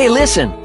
Hey, listen!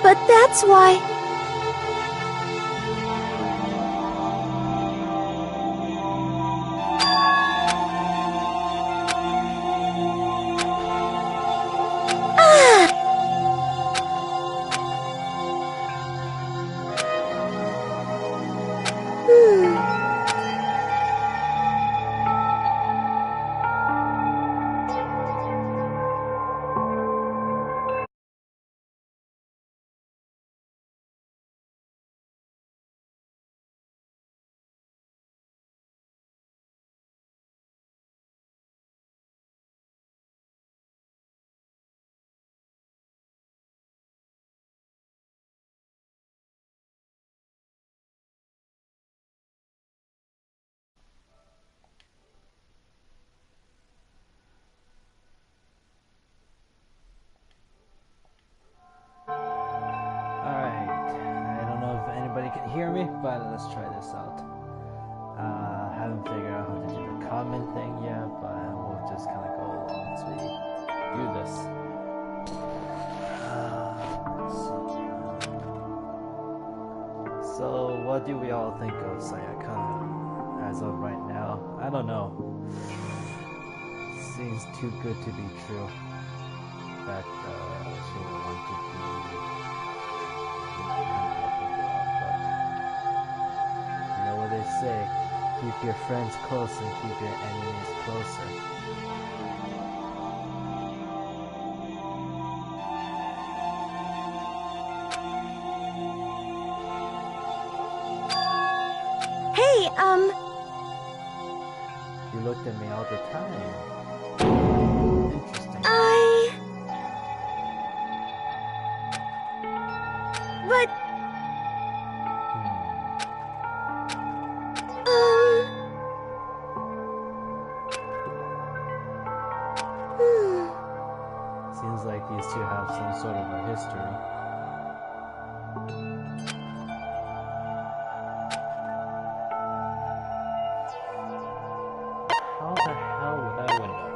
But that's why... Hear me, but let's try this out. Haven't figured out how to do the comment thing yet, but we'll just kind of go along as we do this. Let's see. So, what do we all think of Sayakana as of right now? I don't know. Seems too good to be true that she will want to be. Say, keep your friends close and keep your enemies closer. Hey, You looked at me all the time. Interesting. But... Seems like these two have some sort of a history. How the hell would that window?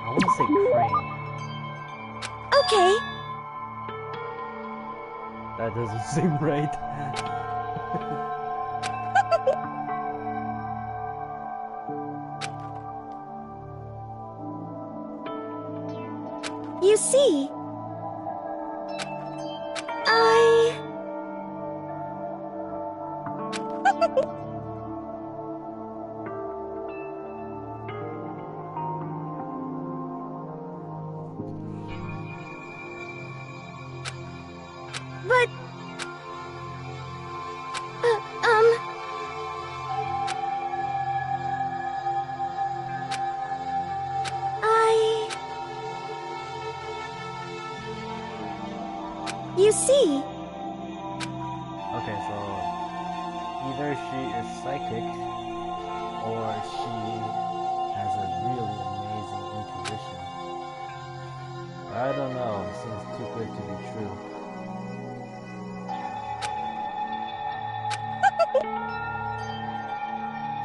I want to say crane. Okay. That doesn't seem right. You see, But... You see... Okay, so Either she is psychic or she has a really amazing intuition. I don't know, it seems too good to be true.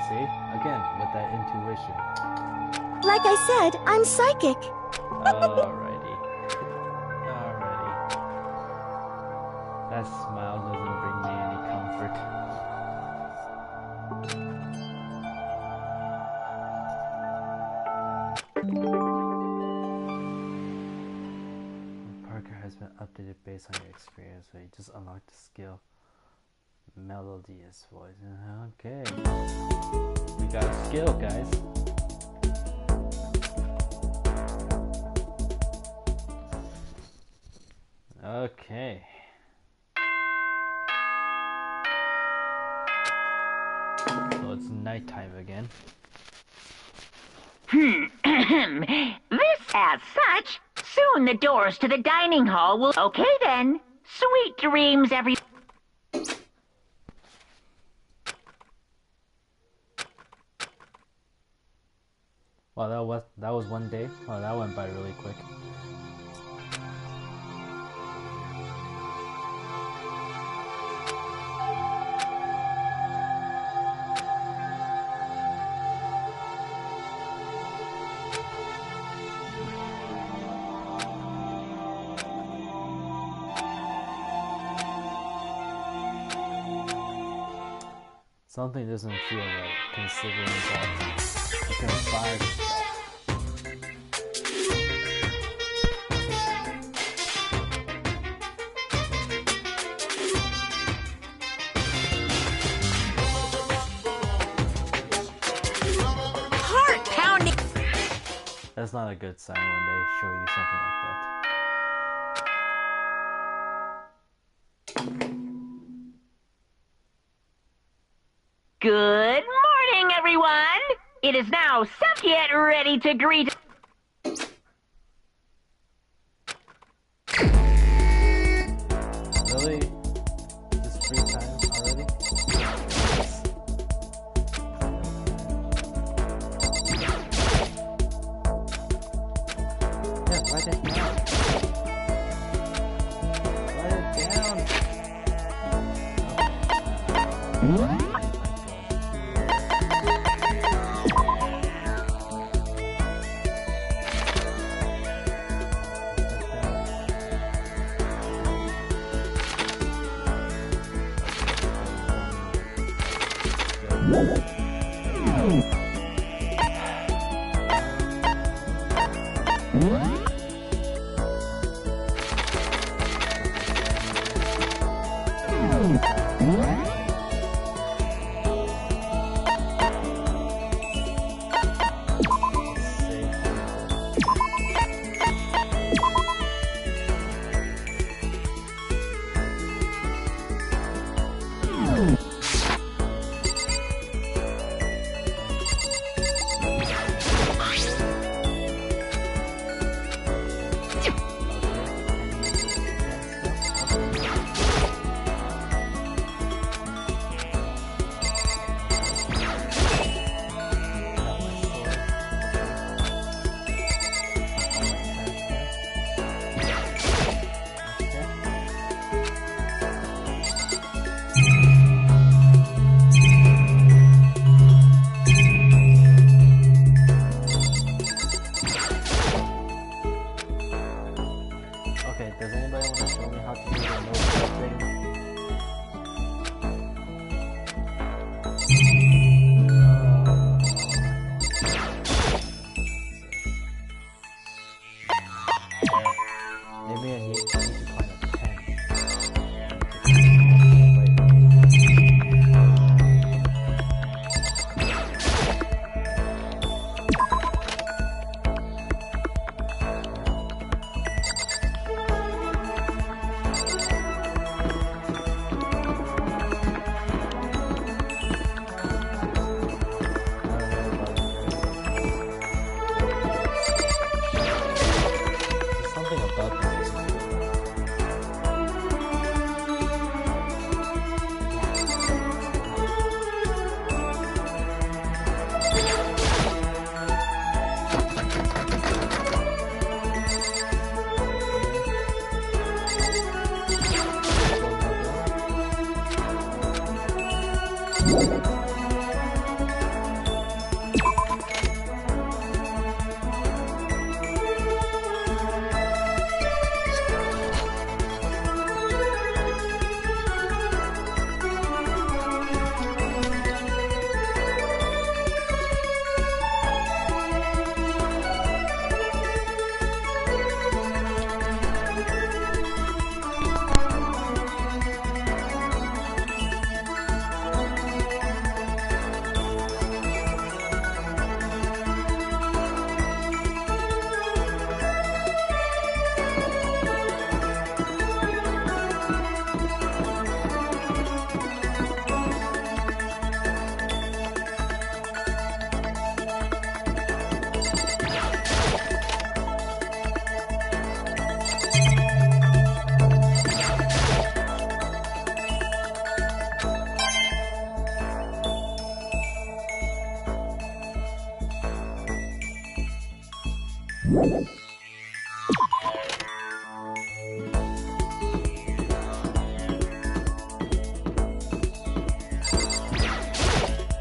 See? Again, with that intuition. Like I said, I'm psychic. Alrighty. Alrighty. That smile doesn't bring me any comfort. Parker has been updated based on your experience, so you just unlocked the skill. Melodious voice. Okay. We got a skill, guys. Okay. So it's nighttime again. This as such. Soon the doors to the dining hall will... Okay then. Sweet dreams, every... Well, that was one day. Oh, that went by really quick. Something doesn't feel right, considering that you can buy stuff. Heart pounding. That's not a good sign when they show you something like that. Good morning, everyone. It is now Get ready to greet... Really? This free time already? Yeah, write it down. Write it down.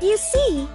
You see?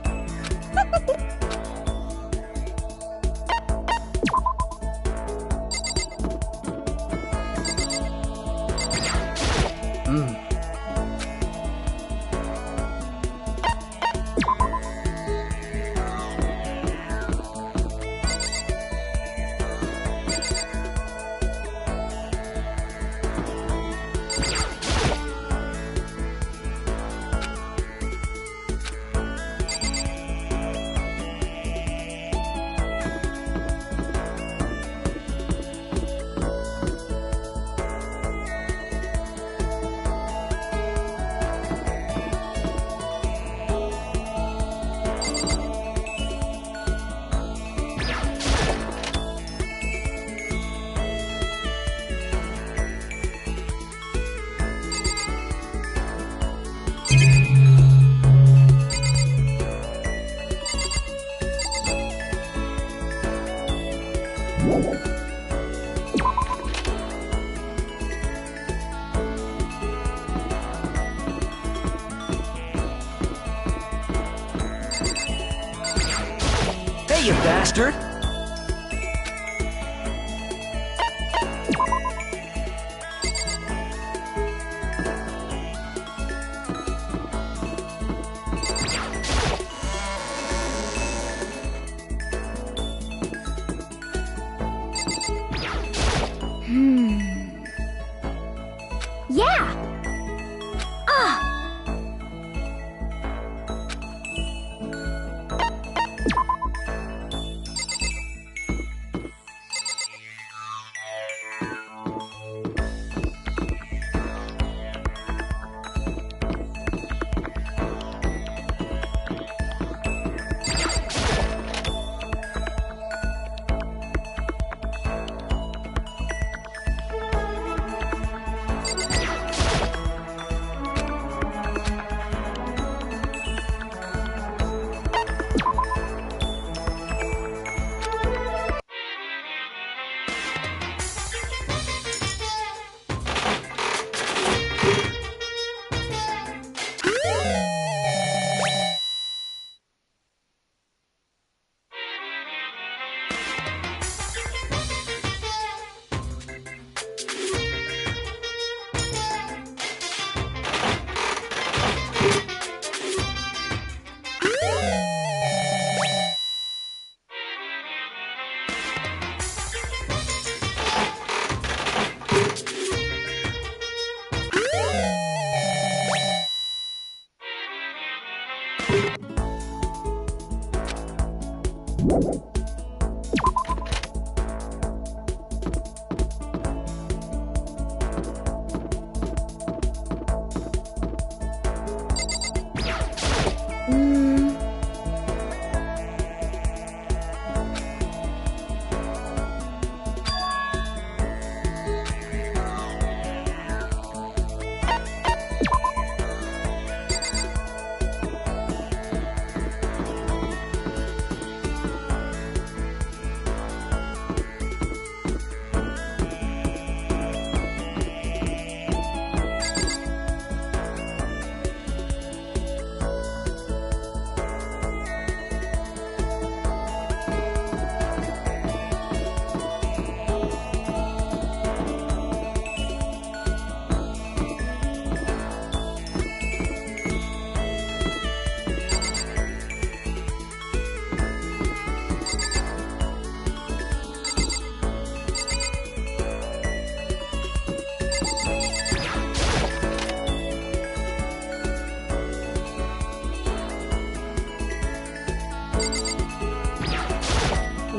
Hey, you bastard! Yeah! Ah!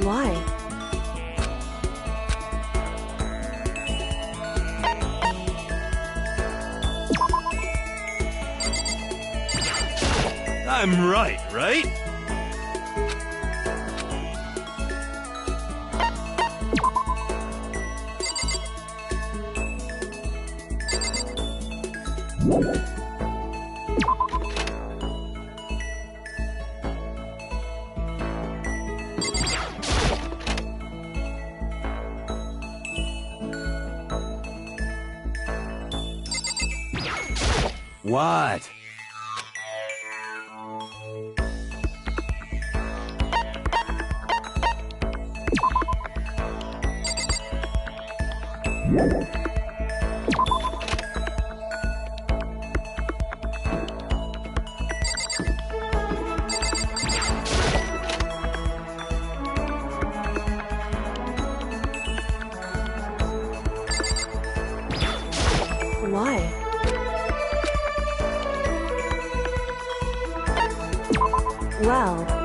Why? I'm right, right? What? Why? Well...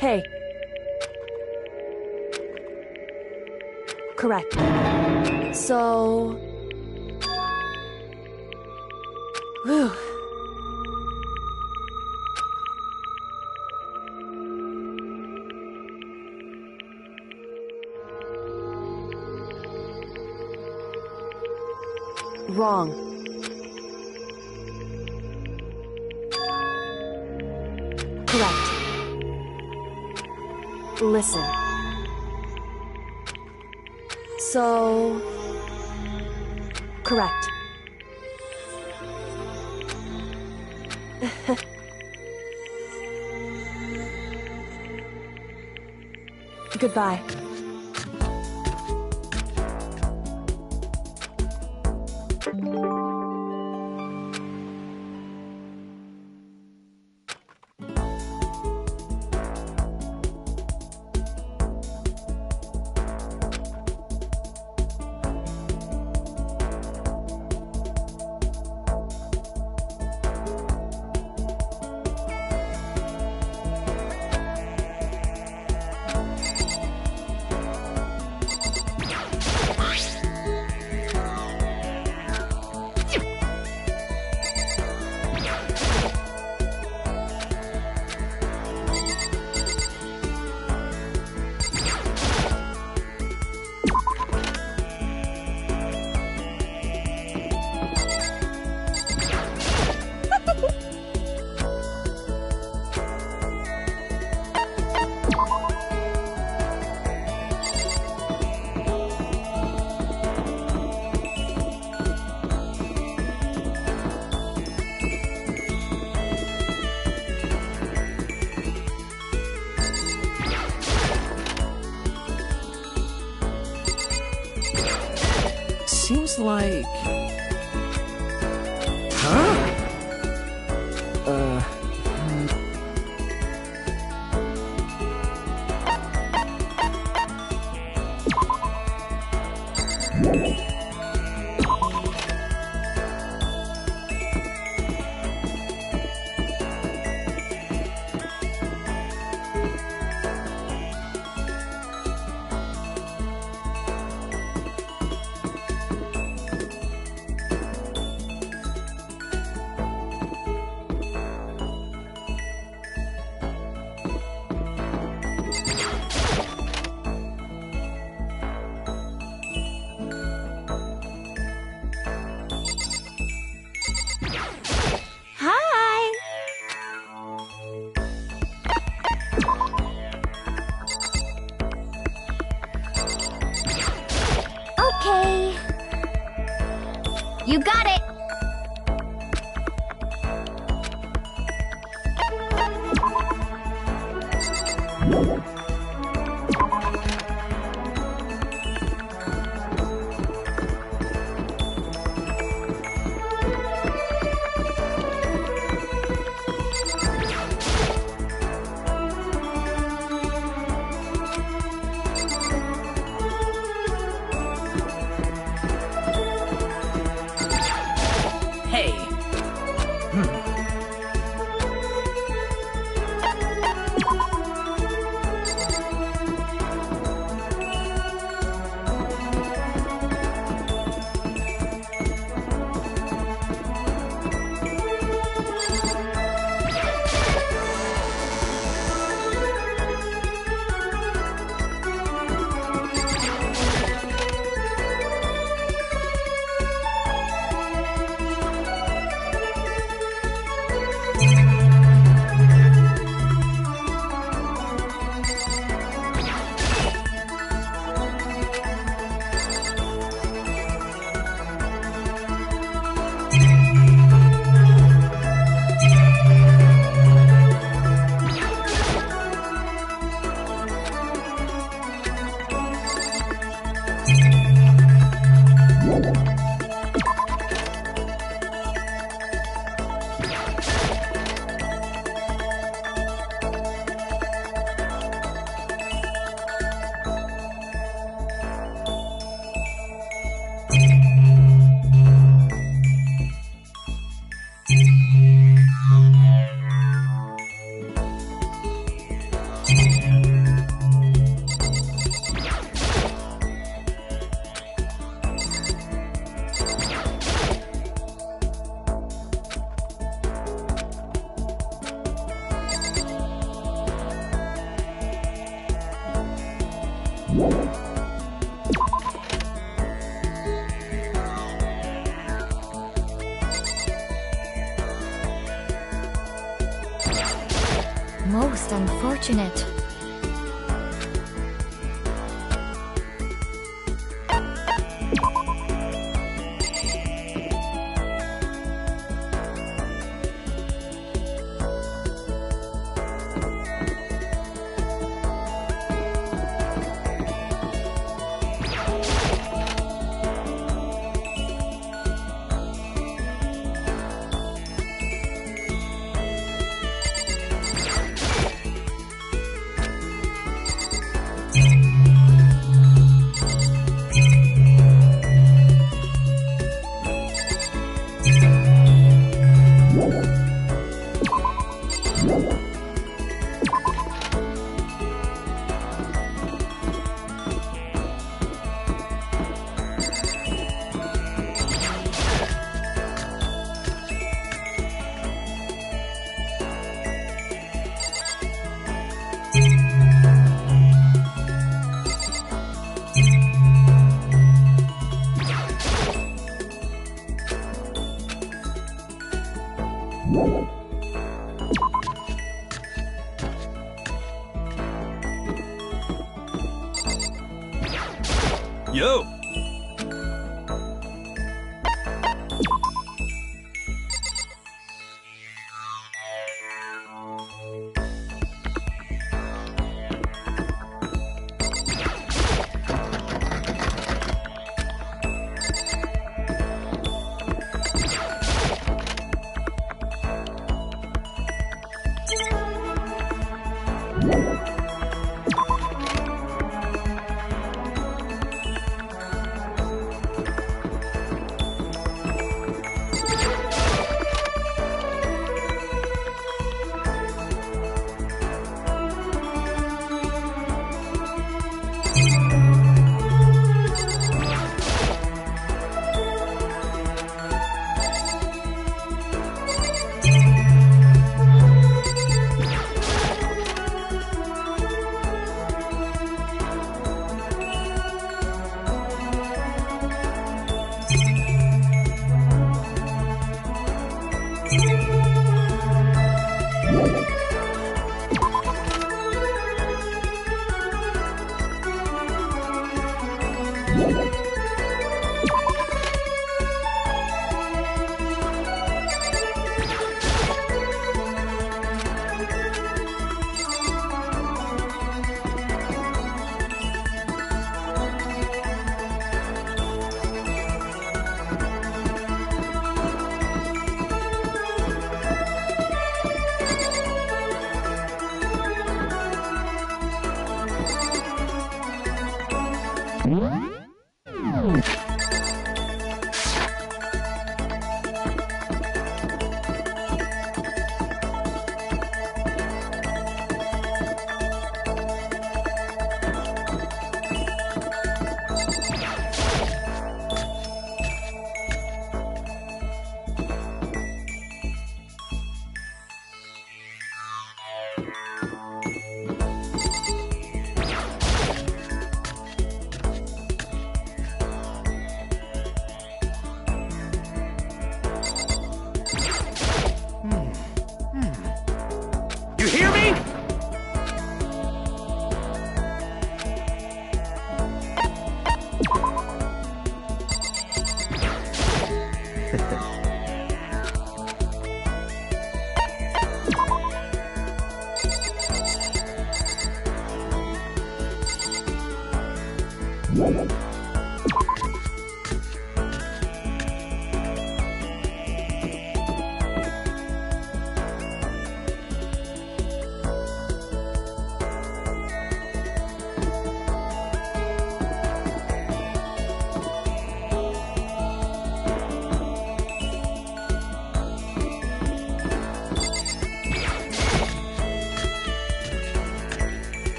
Hey. Correct. So... Whew. Wrong. Correct. Listen. So... Correct. Goodbye. Seems like... Huh? You got it! Hey. Most unfortunate. Yo!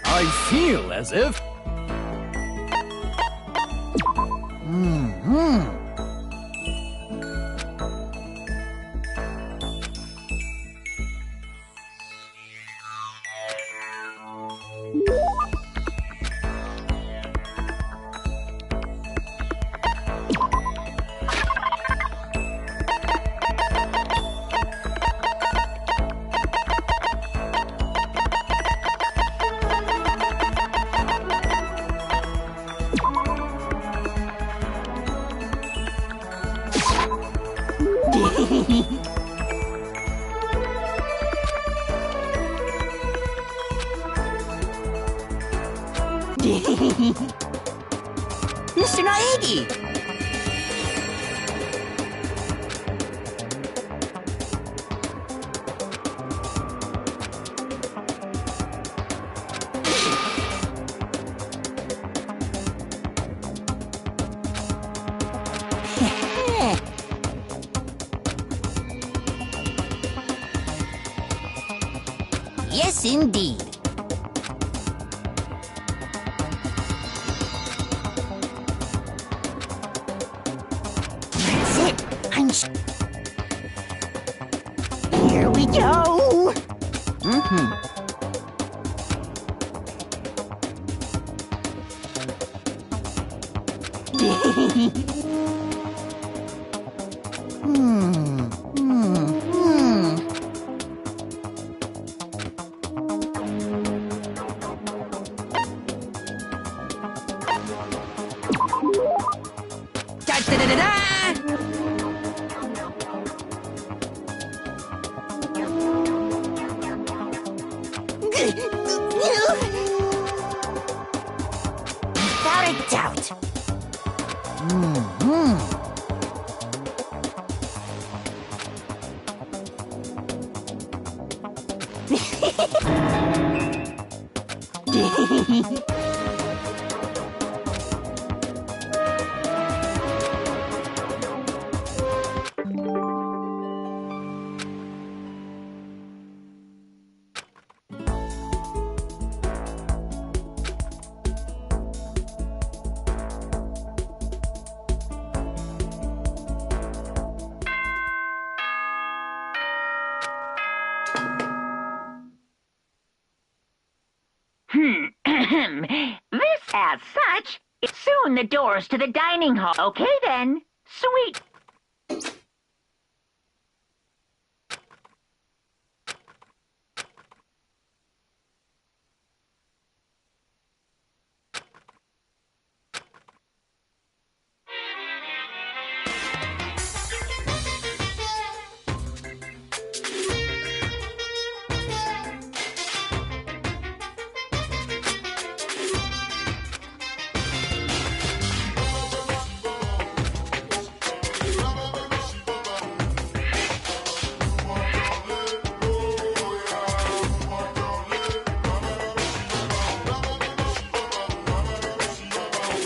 I feel as if... Mr. Naegi! Yes, indeed. That's it. Here we go. Without a doubt. This, as such, is soon the doors to the dining hall. Okay, then. Sweet.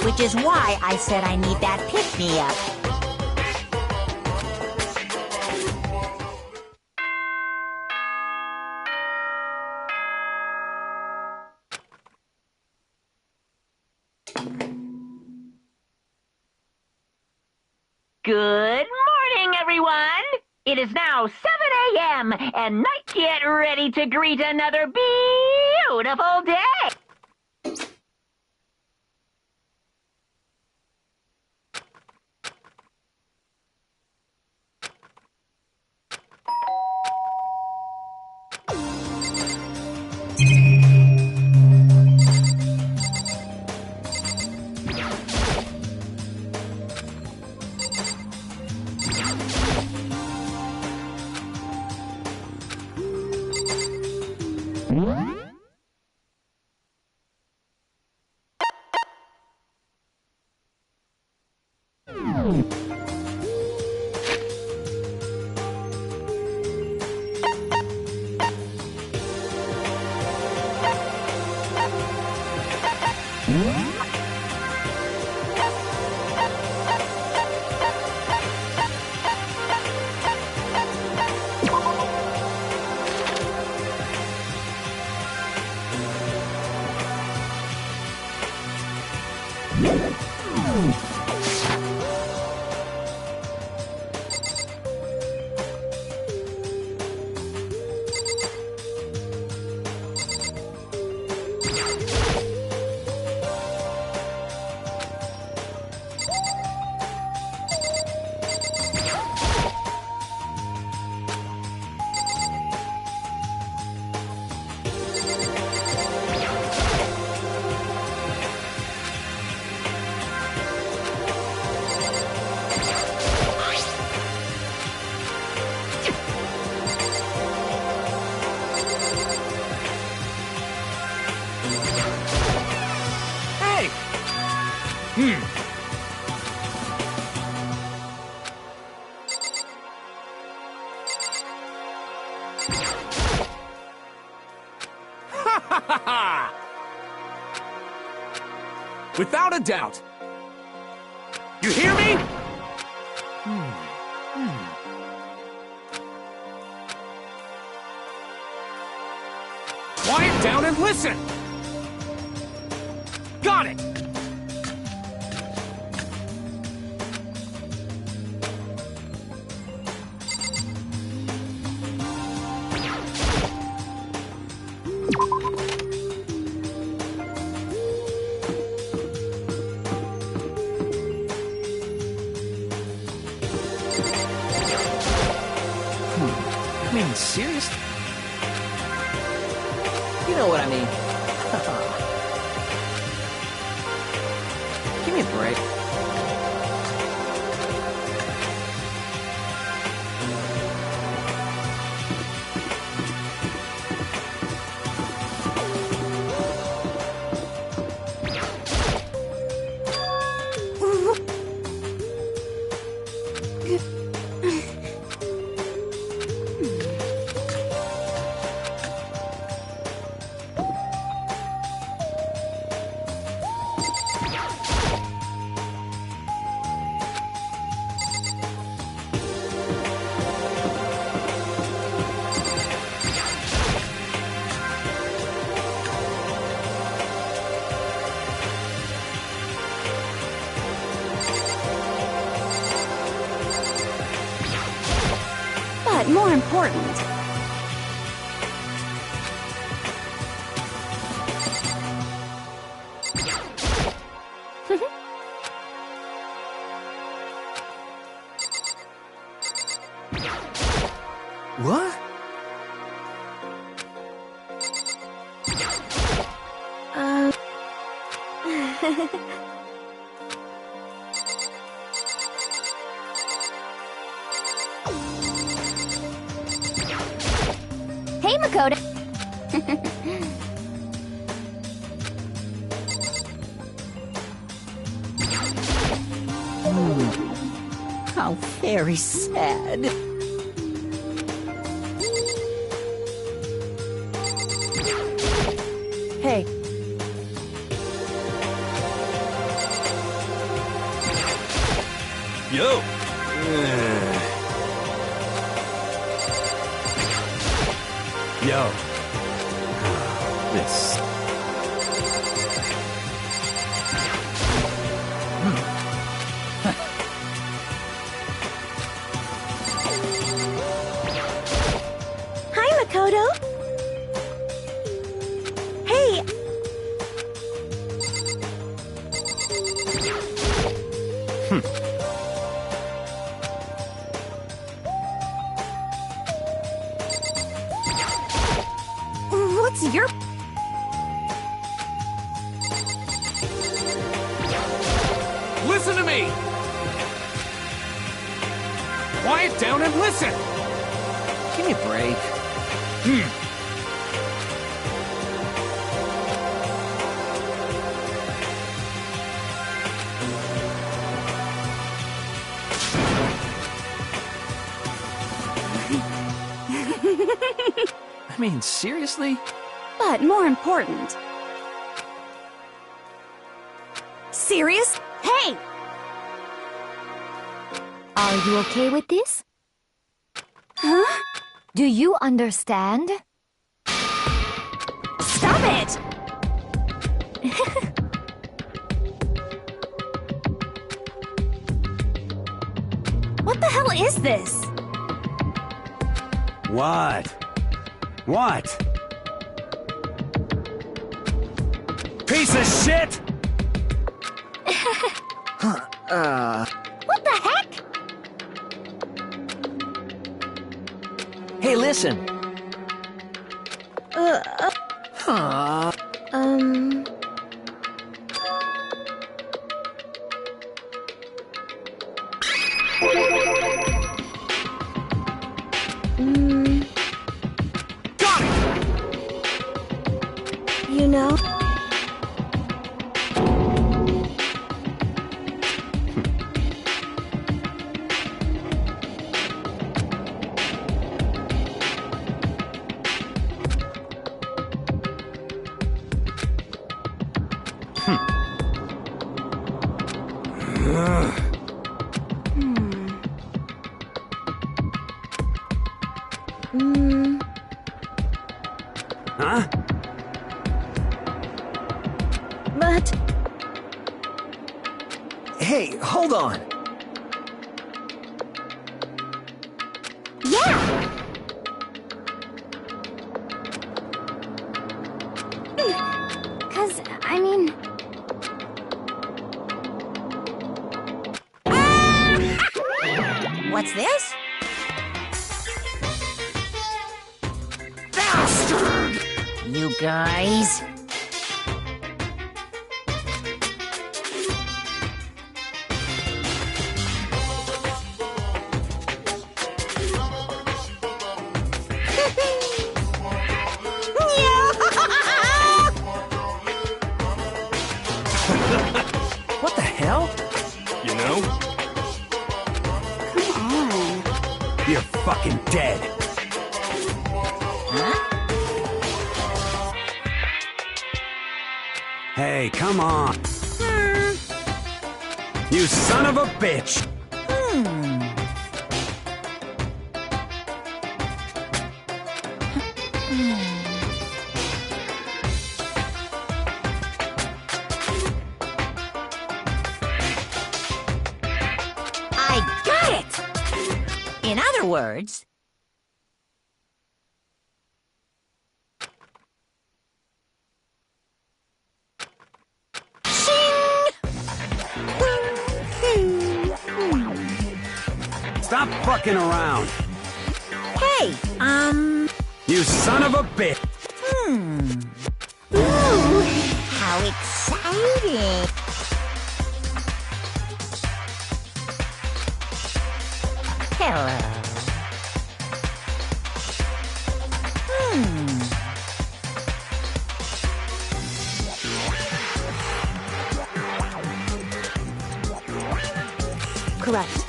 Which is why I said I need that pick-me-up. Good morning, everyone! It is now 7 a.m., and night get ready to greet another beautiful day! Without a doubt. You hear me? Quiet down and listen! Got it! I mean, seriously? You know what I mean. Give me a break. But more important, What? Hey, Makoto. How very sad. Hey. Yo! Yo. This. You're... Listen to me! Quiet down and listen! Give me a break. I mean, seriously? But more important... Serious? Hey! Are you okay with this? Huh? Do you understand? Stop it! What the hell is this? What? What? Piece of shit! What the heck? Hey, listen. Got it! You know... Huh? But... Hey, hold on. Yeah! 'Cause, I mean... What's this? You guys. What the hell? You know? Come on. You're fucking dead. Hey, come on. You son of a bitch! I got it! In other words... Stop fucking around! Hey, You son of a bitch! Ooh, how exciting! Hello. Correct.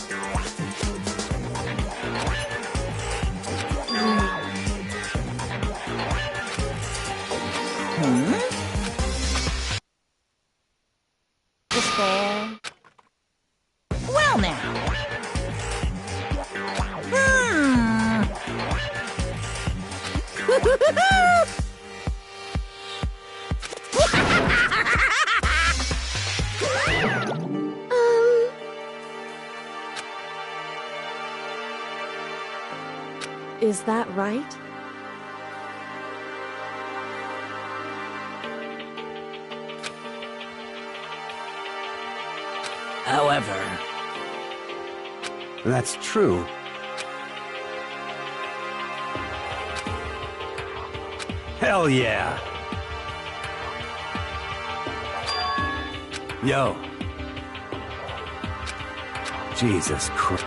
Just there. Well now. Is that right? However... That's true. Hell yeah. Yo. Jesus Christ.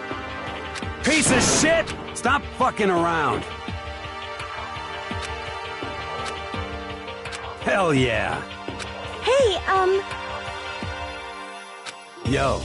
Piece of shit! Stop fucking around. Hell yeah. Hey, Yo.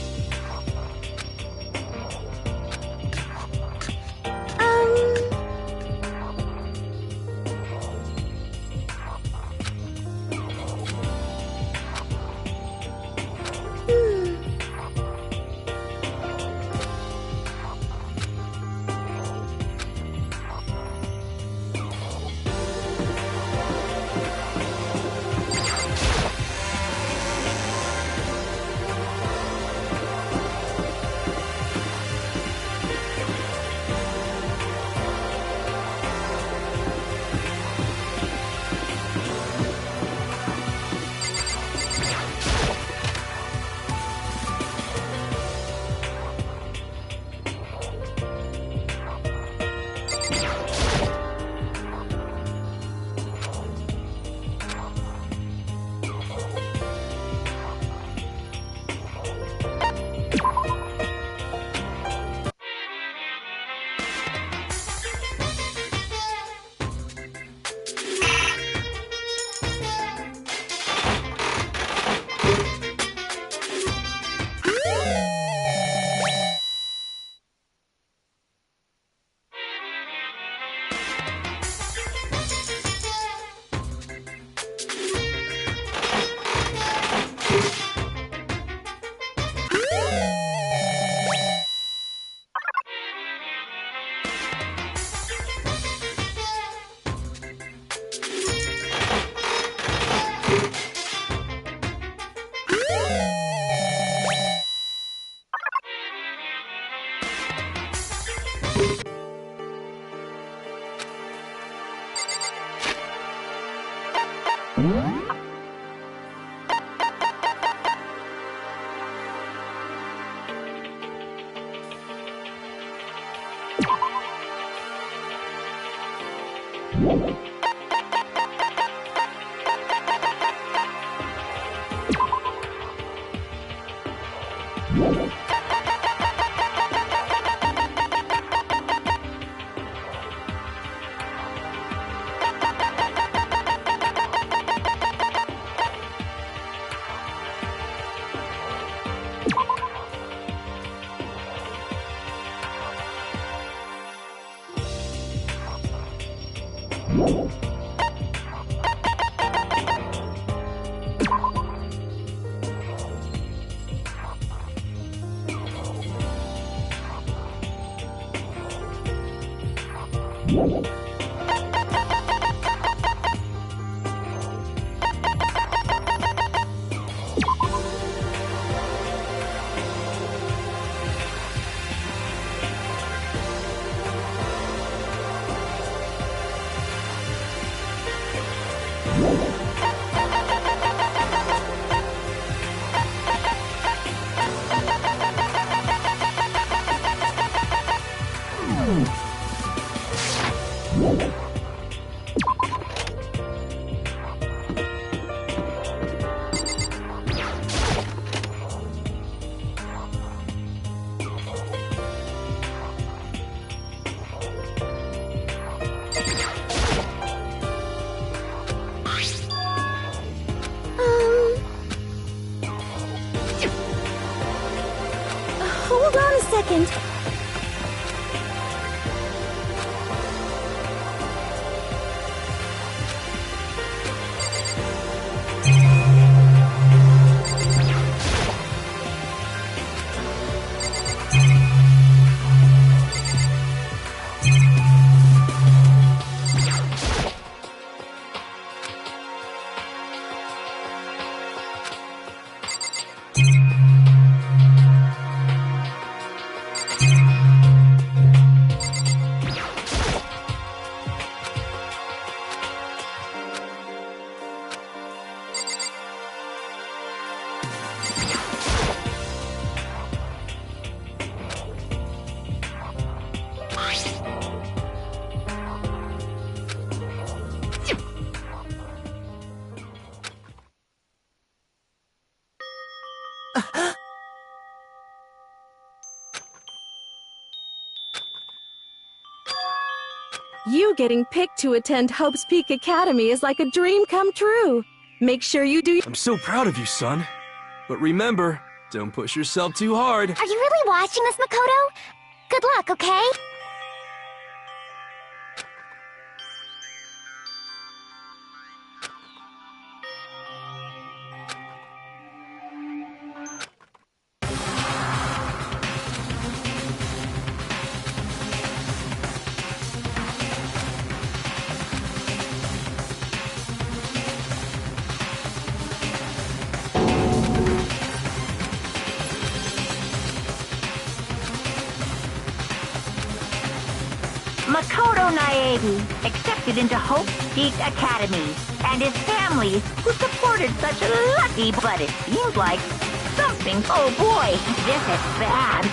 Hold on a second. You getting picked to attend Hope's Peak Academy is like a dream come true. Make sure you do. I'm so proud of you, son. But remember, don't push yourself too hard. Are you really watching this, Makoto? Good luck, okay? Makoto Naebi accepted into Hope's Peak Academy, and his family, who supported such a lucky, but it seems like something, oh boy, this is bad.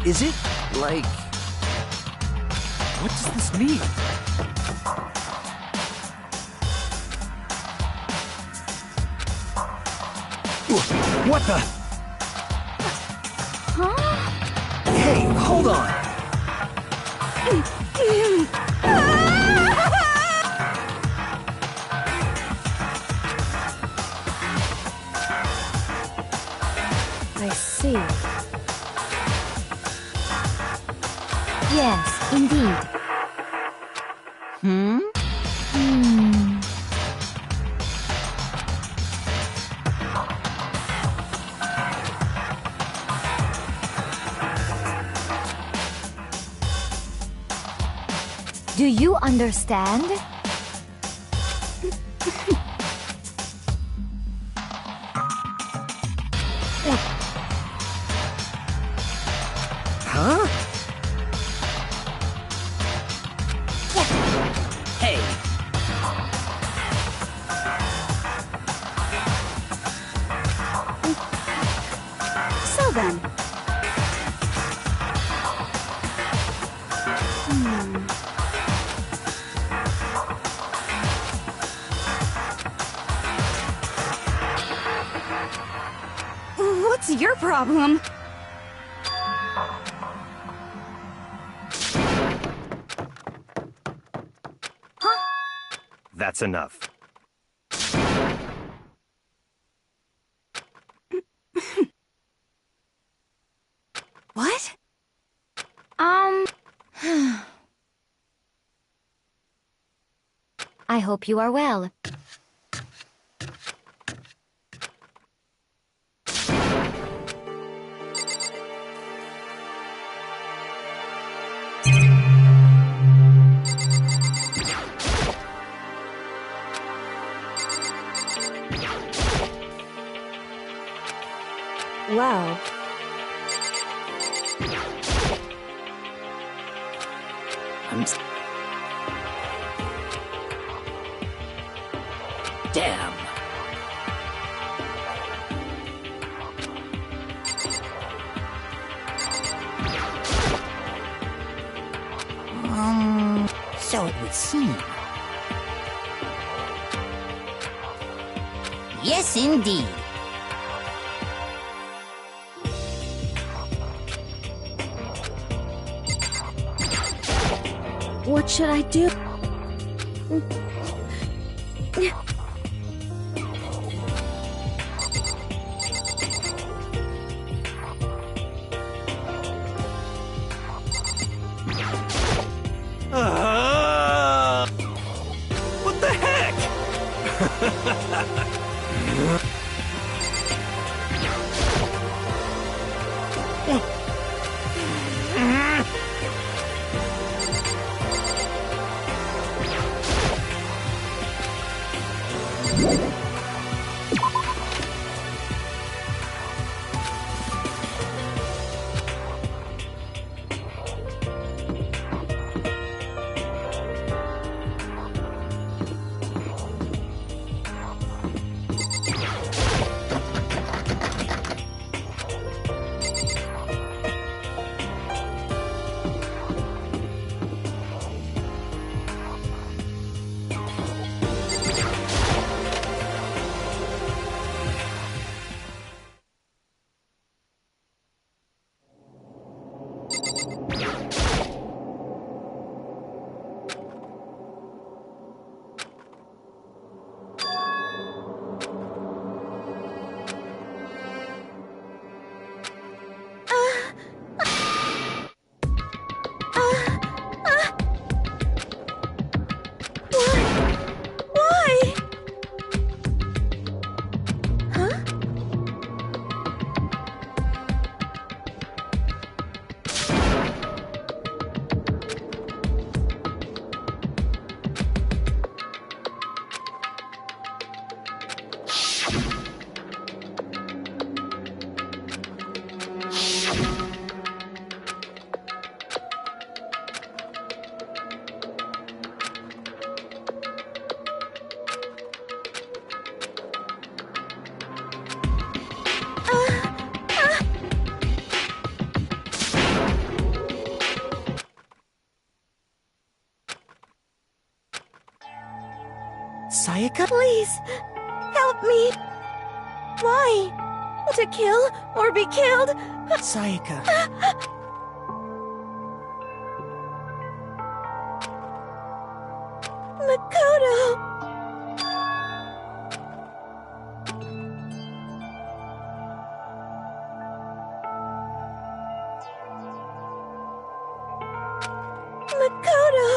Is it, like... What does this mean? What the... Huh? Hey, hold on! I see. Yes, indeed. Hmm? Do you understand? Huh? Hey! So then. What's your problem? That's enough. What? I hope you are well. Well, Damn. So it would seem. Yes, indeed. what should I do? What the heck? Sayaka? Please, help me. Why? To kill or be killed? Sayaka. Makoto! Makoto!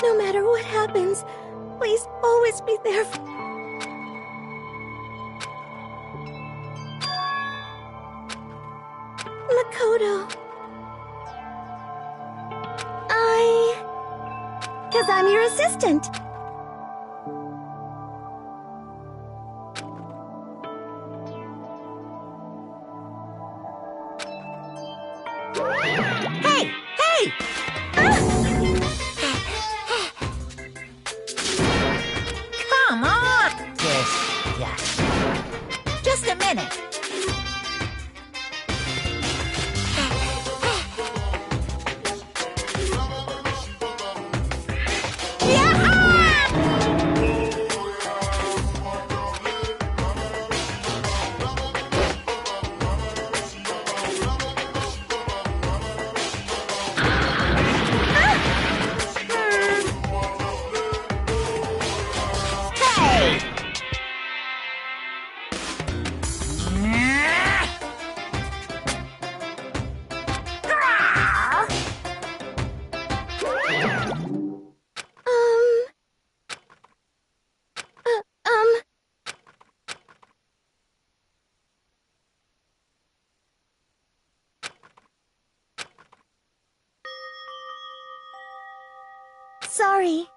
No matter what happens, please always be there for... Makoto. 'Cause I'm your assistant. Hey! Hey! Come on! Just a minute. Sorry.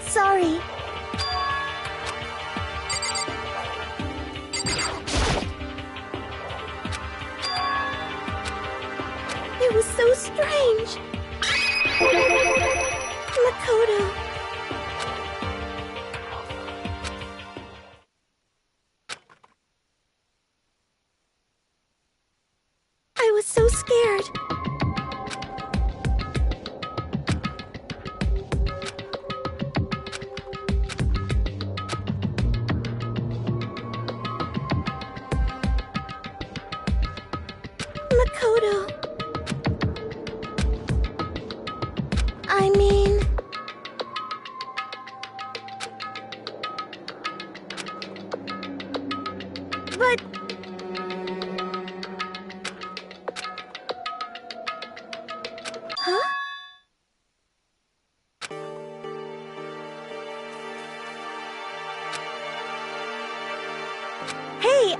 Sorry. It was so strange. Makoto. I was so scared. Makoto. I mean... But... Huh? Hey,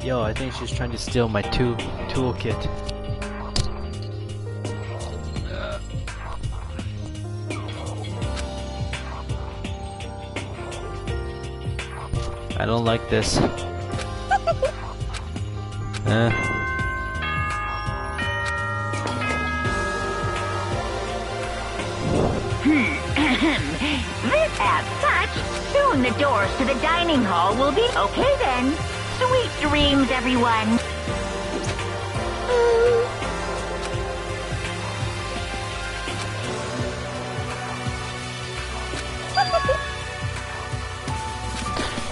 Yo, I think she's trying to steal my toolkit. I don't like this. This as such, soon the doors to the dining hall will be okay then. Sweet dreams, everyone.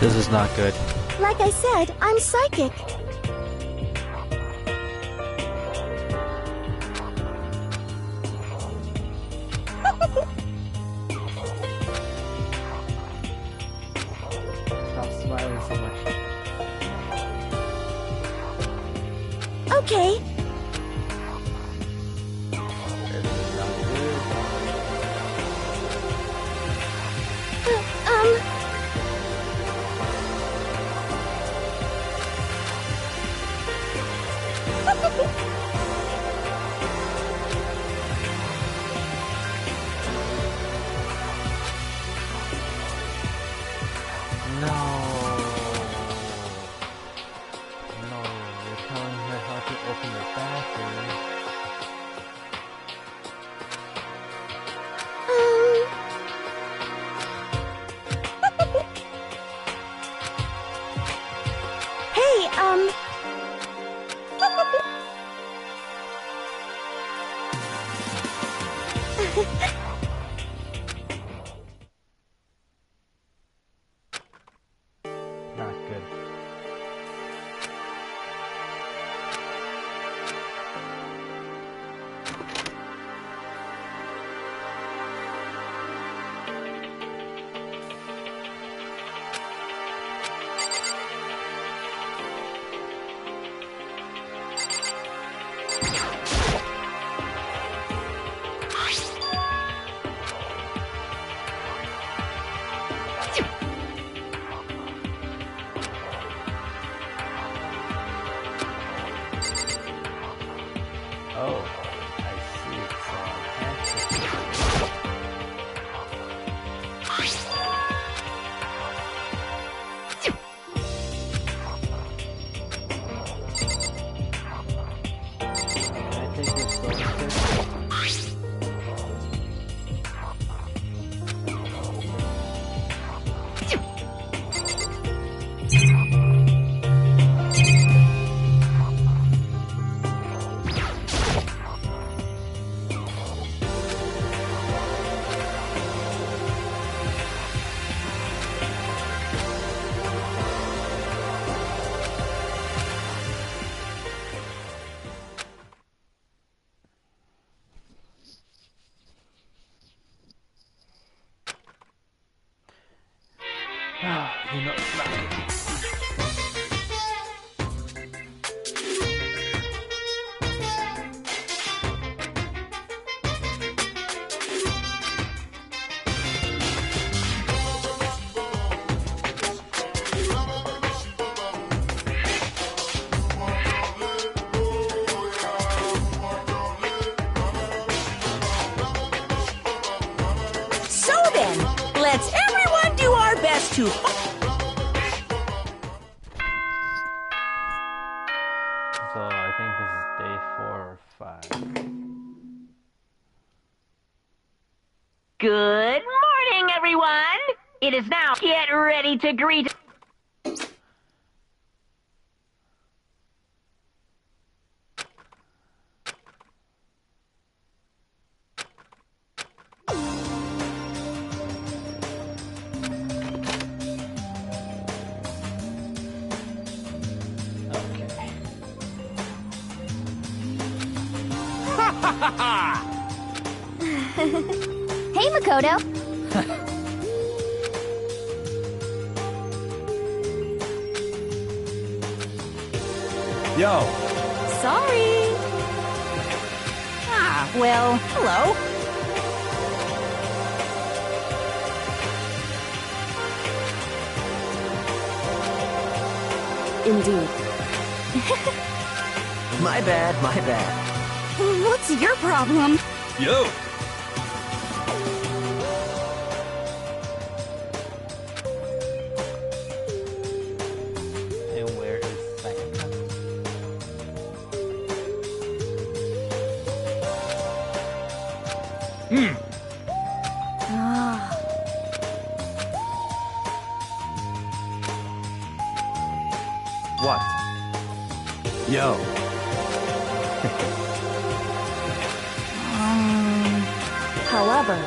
This is not good. Like I said, I'm psychic. Stop smiling so much. Okay. No, you're telling her how to open the bathroom. Hey, Not good. Oh, I see. Can I take this stone tip? You know, it's not good. so then, let's everyone do our best to... So I think this is day 4 or 5. Good morning, everyone. It is now get ready to greet... Hey, Makoto. Yo, Sorry. Well, hello. Indeed. My bad, my bad. What's your problem? Yo! And where is Sam? What? Yo. However,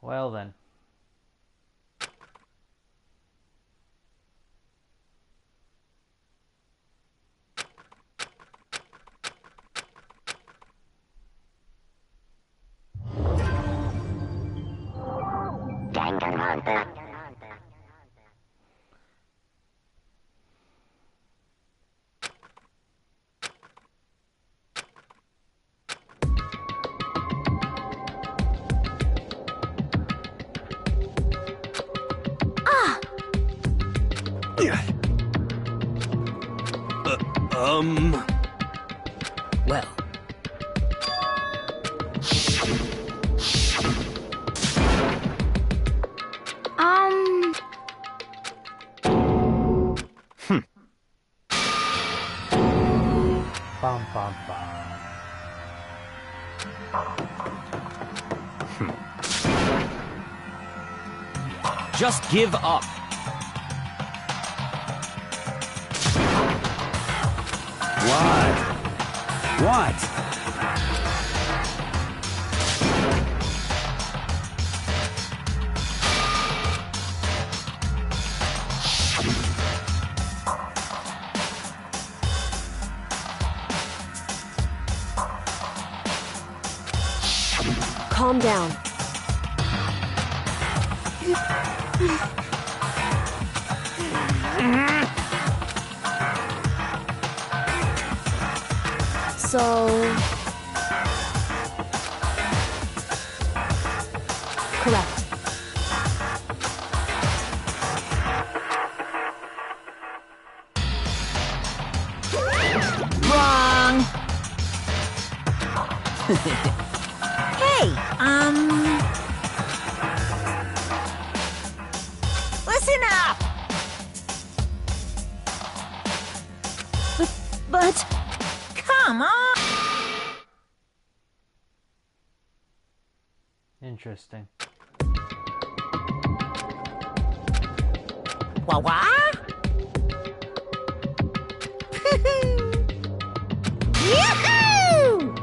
Well then. Well. Bum bum bum. Just give up. What? What? calm down. So... correct. Wrong. Hey, listen up. But... Come on. Interesting. What? Yoo-hoo!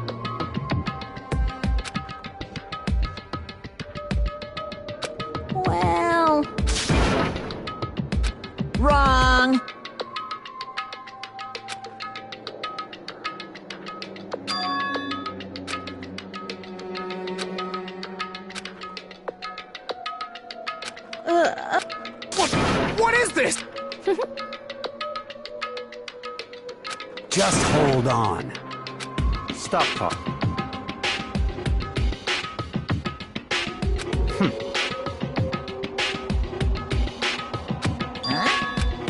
well... Wrong. What is this? Just hold on. Stop talking.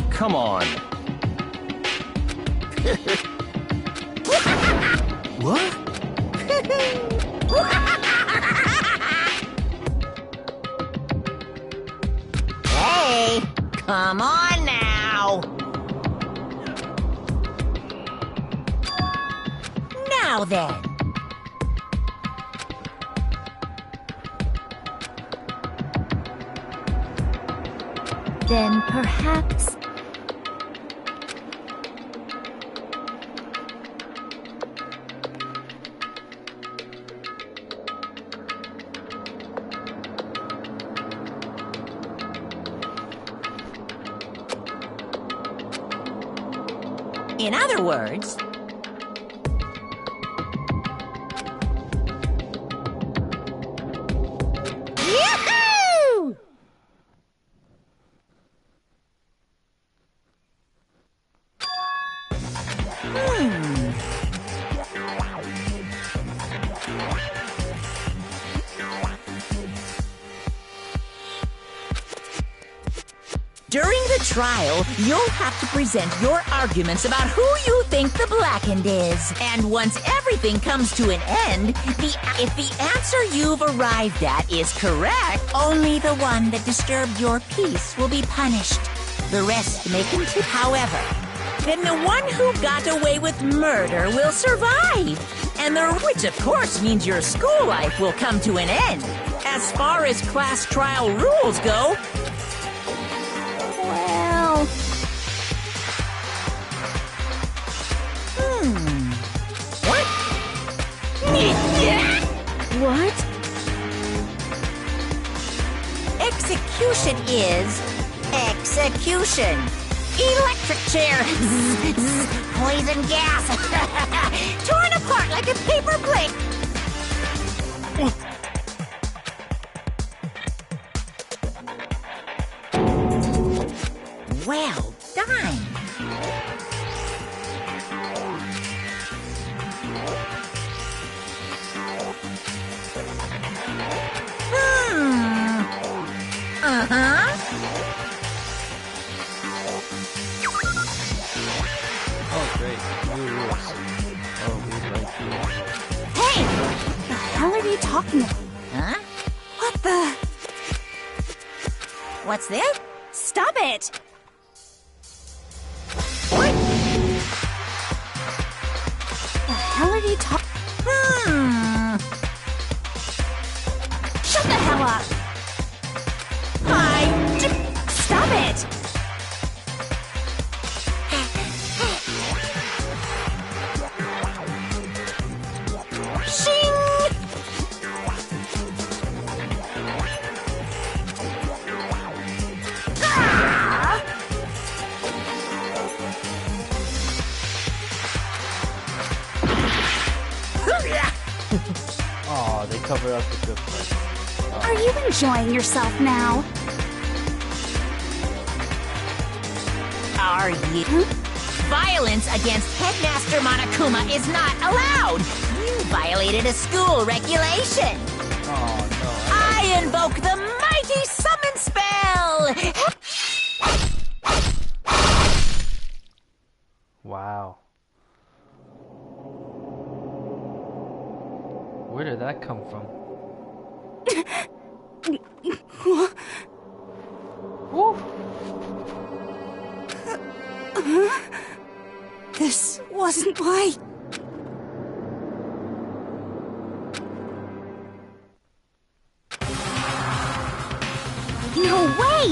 Come on. What? Hey, come on now. Now then. Then perhaps... In other words, Yahoo! During the trial, you'll have to present your arguments about who you think the Blackened is. And once everything comes to an end, if the answer you've arrived at is correct, only the one that disturbed your peace will be punished. The rest may continue. However, then the one who got away with murder will survive. Which of course means your school life will come to an end. As far as class trial rules go, Well... What? What? Execution is execution. Electric chair. Poison gas. Torn apart like a paper plate. Well done. Uh-huh. Oh, great. New rules. Oh, we like rules. Hey! The hell are you talking about? Huh? What the... What's this? Stop it! What? The hell are you talking... Shut the hell up! Stop it! Shing! Oh, they cover up the good parts. Are you enjoying yourself now? Are you? Violence against Headmaster Monokuma is not allowed! You violated a school regulation! Oh, no. I invoke the mighty summon spell! Wow. Where did that come from? Woo! This wasn't why... No way!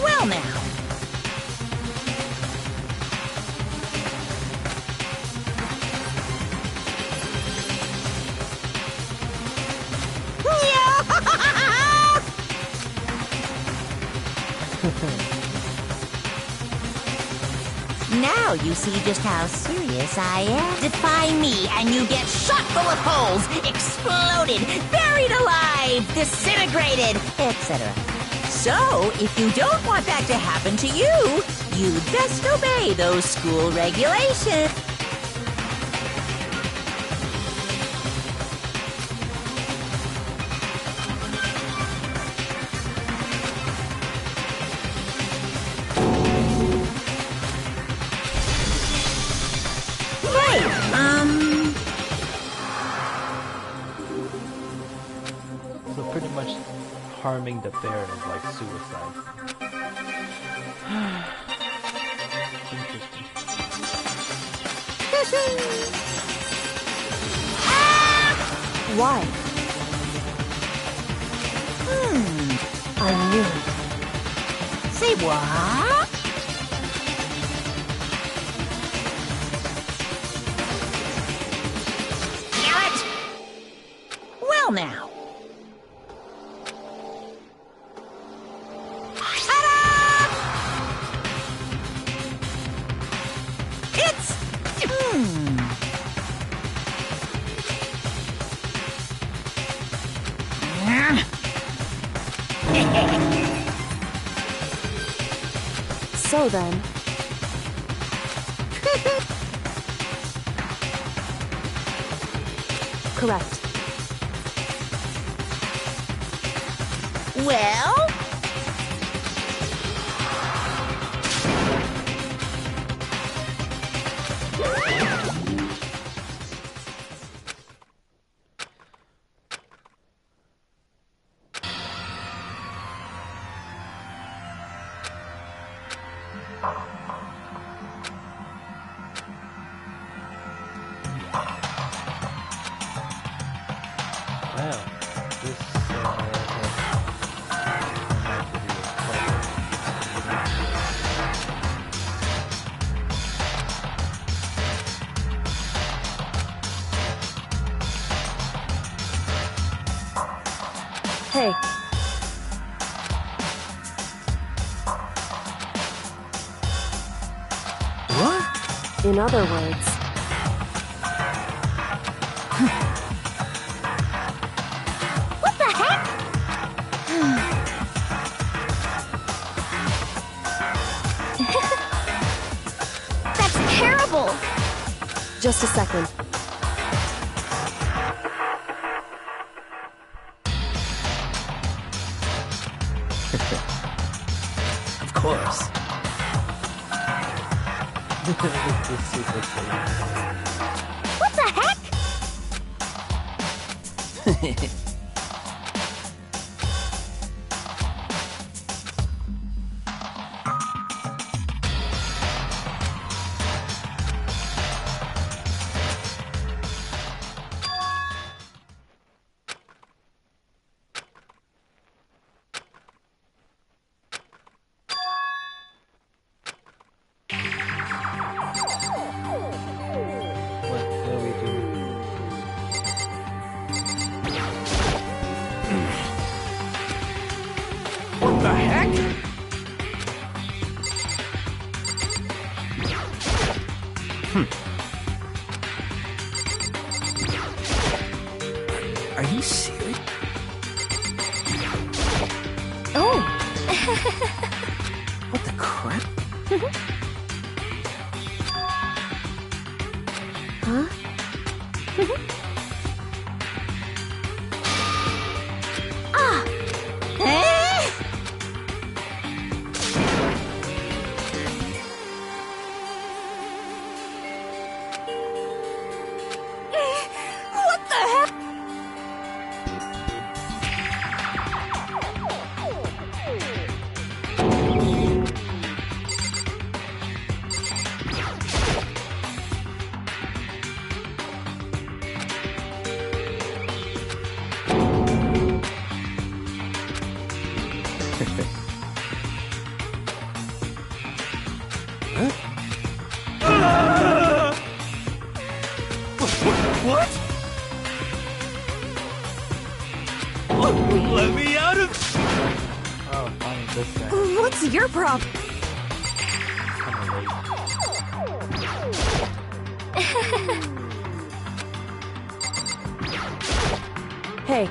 Well now. Now you see just how serious I am. Defy me and you get shot full of holes, exploded, buried alive, disintegrated, etc. So, if you don't want that to happen to you, you'd best obey those school regulations. harming the bear is like suicide. Interesting. Why? I knew it. Say what? Damn it! Well now. So then. Correct. Well? Wow, this Hey. What? In other words. What the heck? That's terrible! Just a second. Of course. This is super silly. What the heck? What do we do? What the heck? Are you serious? Oh! What the crap? Huh? What the heck? What? Let me out of... Oh, finally this guy. What's your problem? Kinda late. Hey.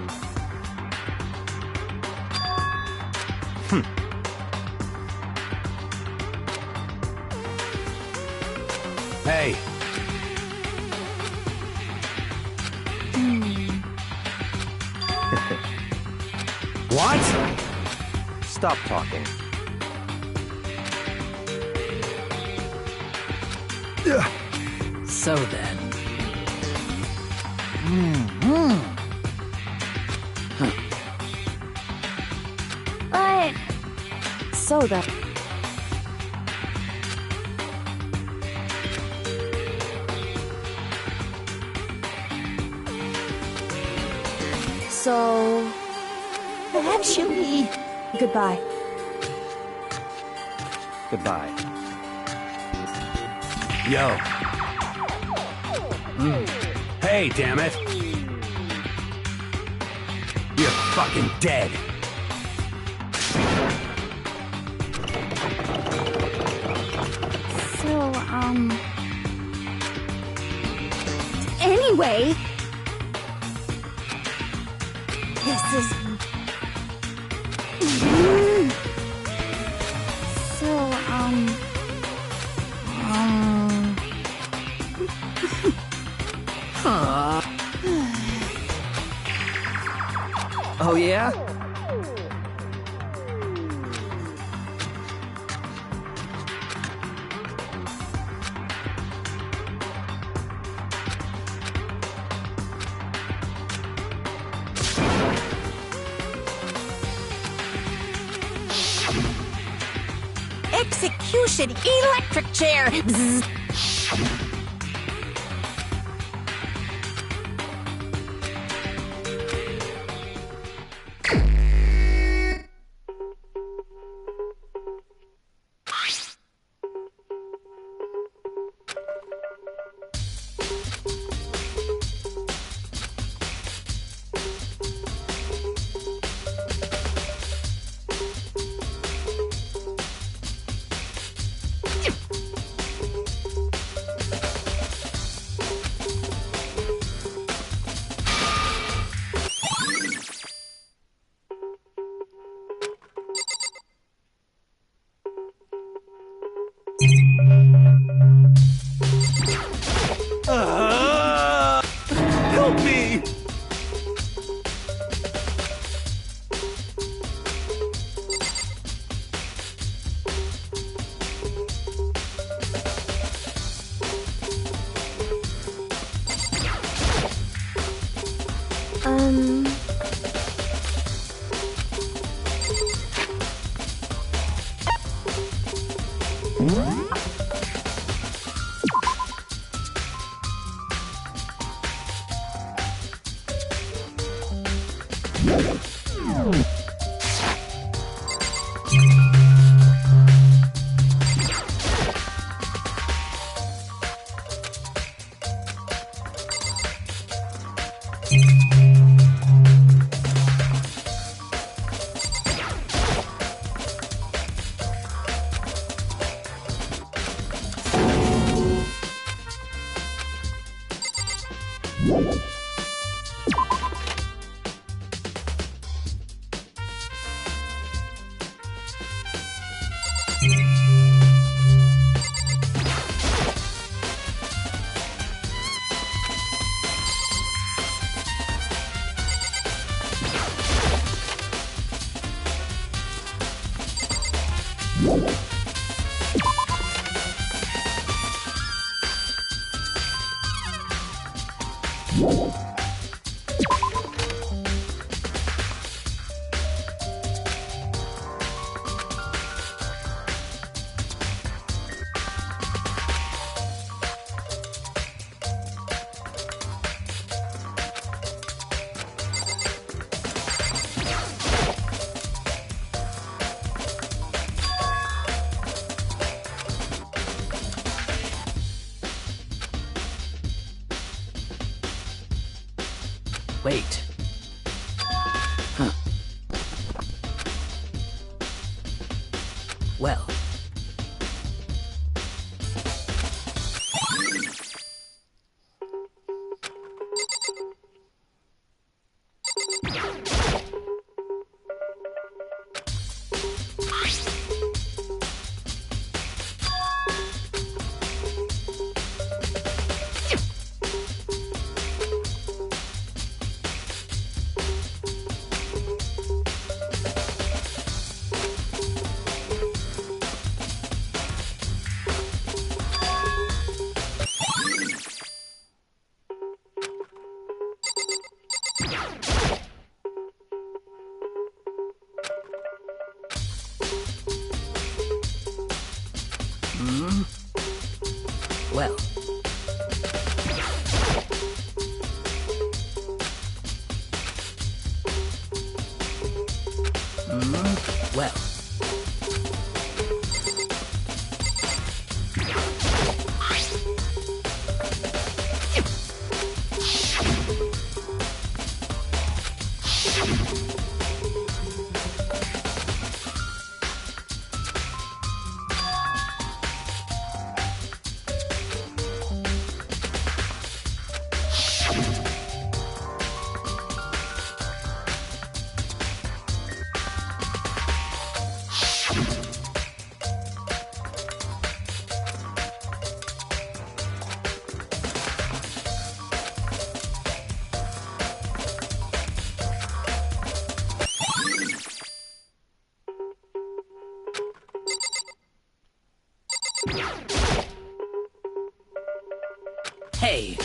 Hey, what? Stop talking. So then. so that... So... Actually... Goodbye. Goodbye. Yo. Hey, damn it. You're fucking dead. So, anyway... This is... So, Oh, yeah? Execution electric chair! Bzz. Help me! Wait. Huh. Well. well. Hey.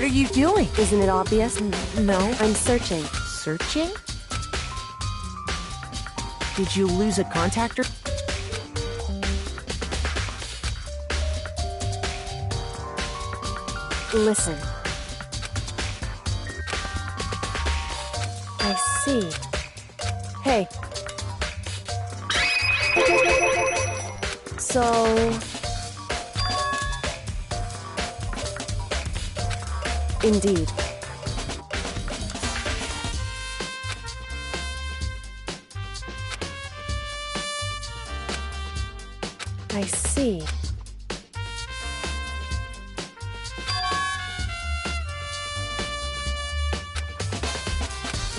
What are you doing? Isn't it obvious? No. I'm searching. Searching? Did you lose a contactor? Listen. I see. Hey. So... Indeed. I see.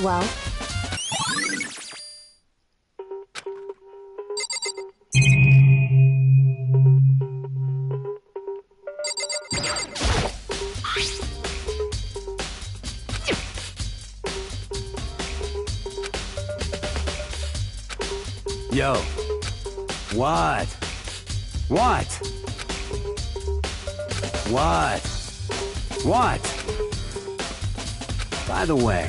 Well? Yo. What? What? What? What? By the way...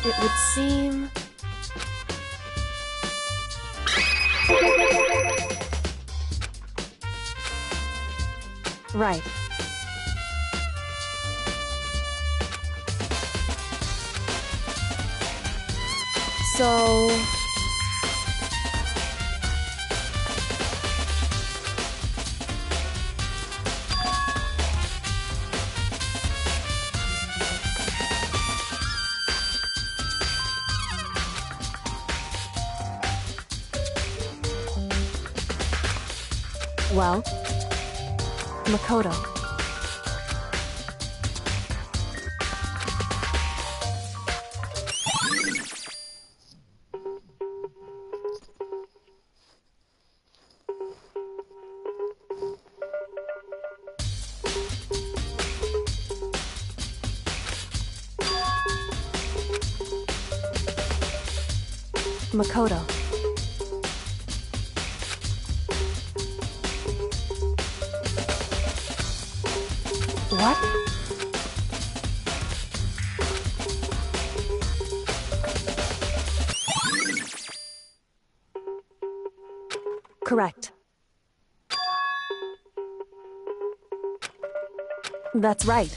It would seem... Right. So... Well, Makoto. Makoto. What? Correct. That's right.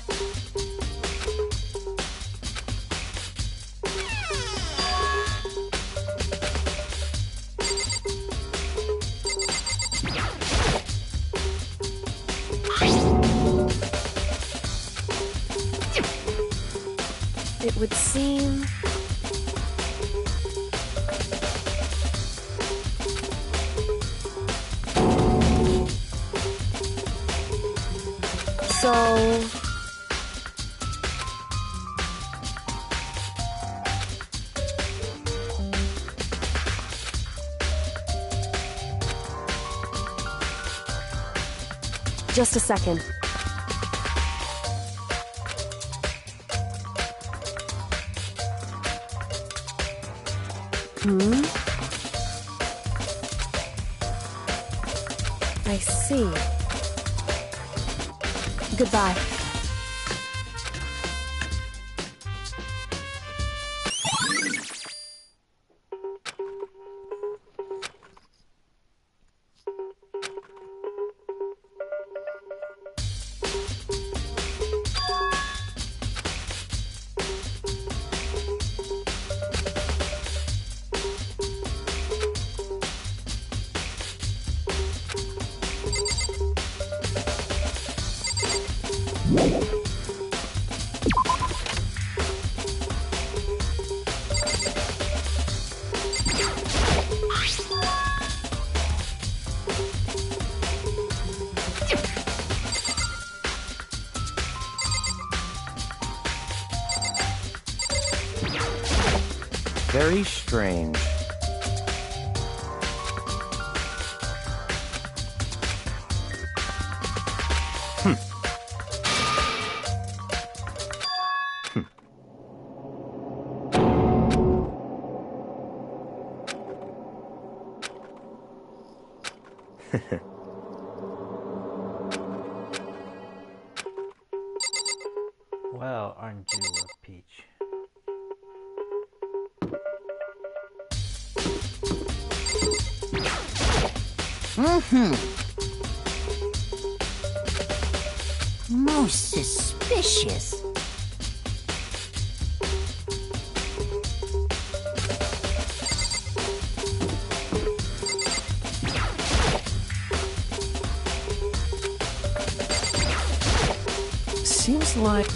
It would seem... So... Just a second. I see. Goodbye. Very strange. Well, aren't you a peach? Most suspicious. Seems like...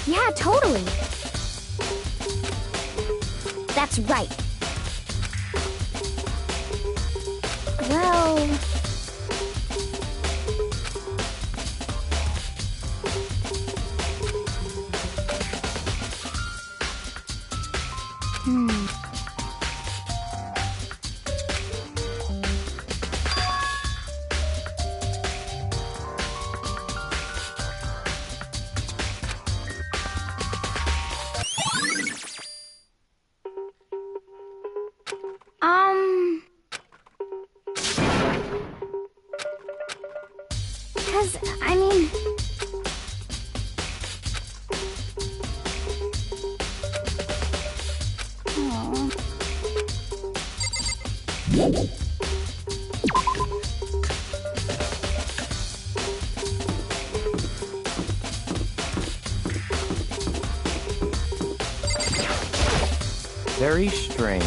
Yeah, totally. That's right. Well... Because, I mean... Aww. Very strange.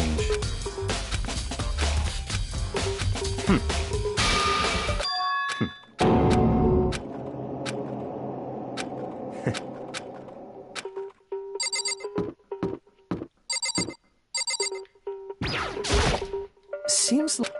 Seems like...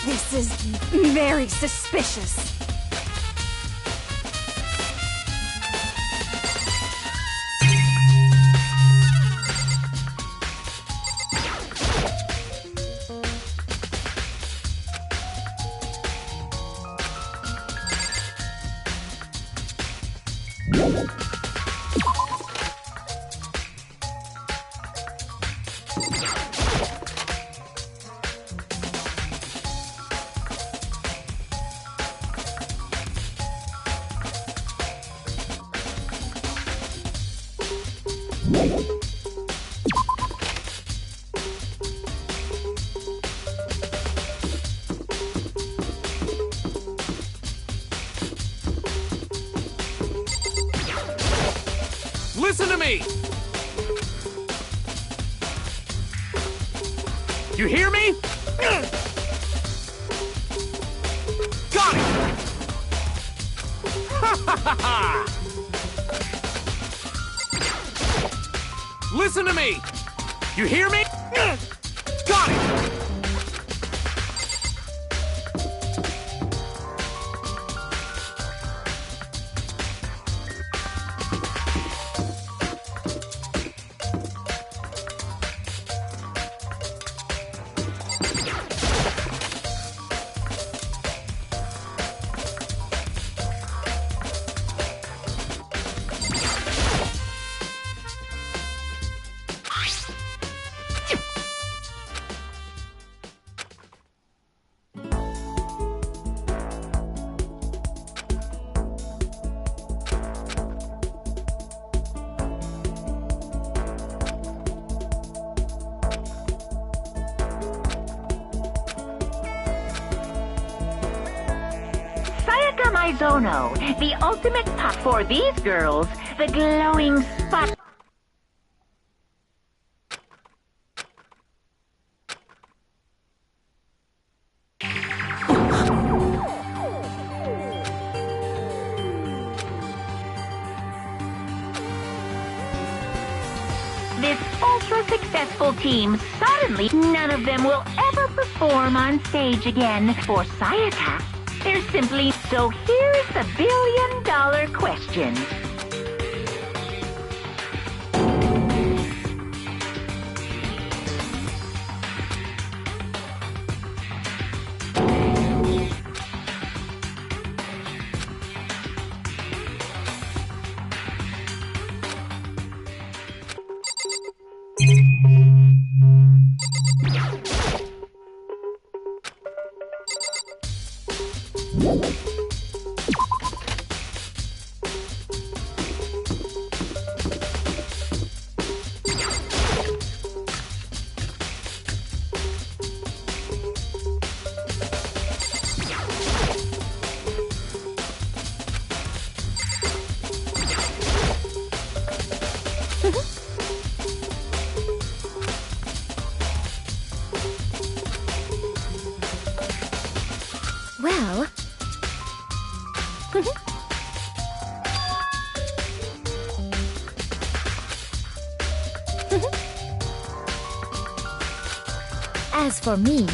This is very suspicious. Listen to me! You hear me? Got it! Listen to me! You hear me? Got it! Mizono, the ultimate pop for these girls, the glowing spot. This ultra-successful team, suddenly none of them will ever perform on stage again for Sayaka. They're simply... So here's the billion-dollar question. Well... As for me...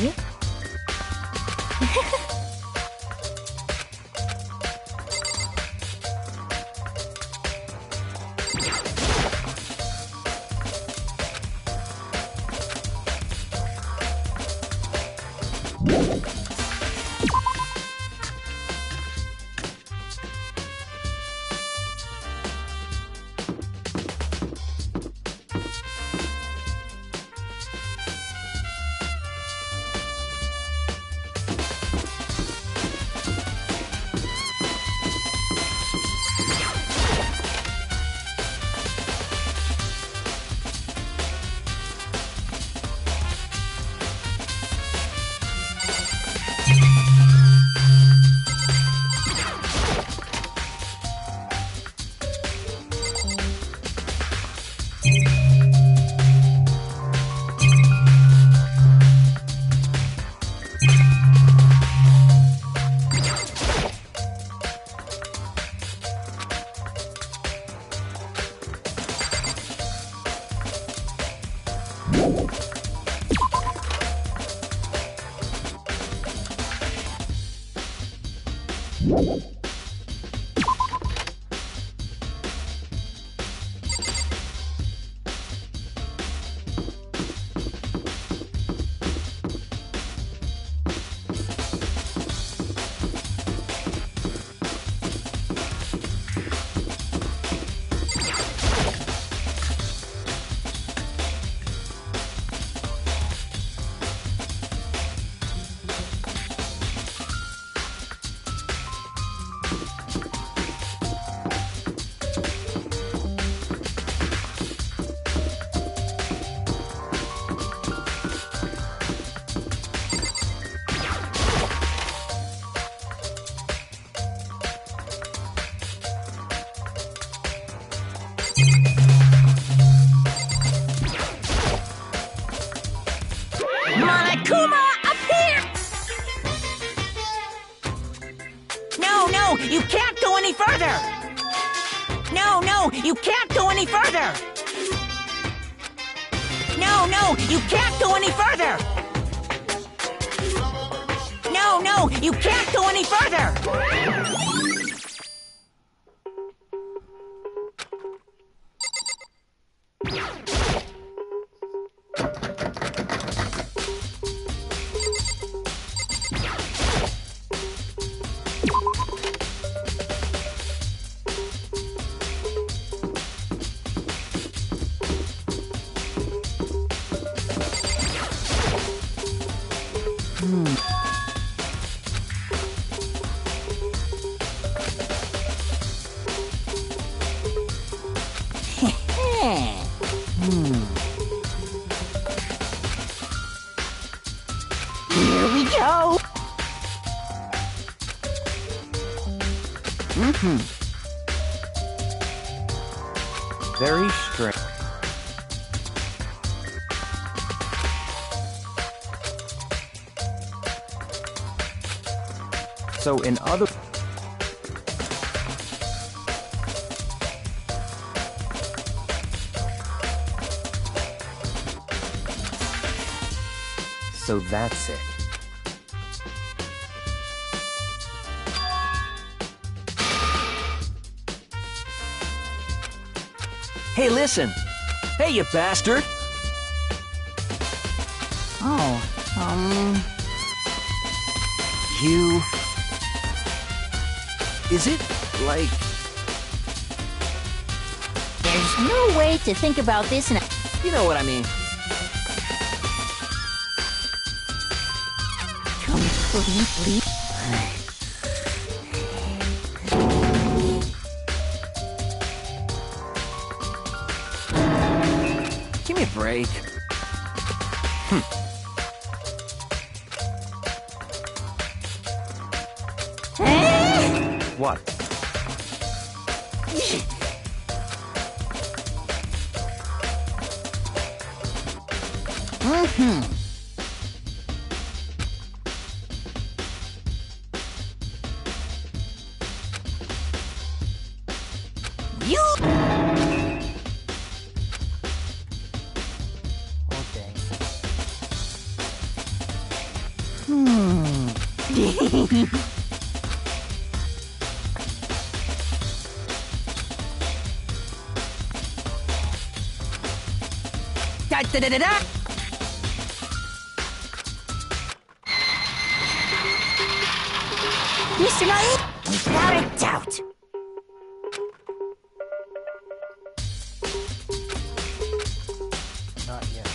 can't go any further! No, no, you can't go any further! No, no, you can't go any further! No, no, you can't go any further! Here we go. Very strange. So in other... So that's it. Hey, listen! Hey, you bastard! Oh, You... Is it, like... there's no way to think about this in a... You know what I mean. completely... Give me a break. What? You... Da-da-da-da-da! Mr. Knight, without a doubt. Not yet.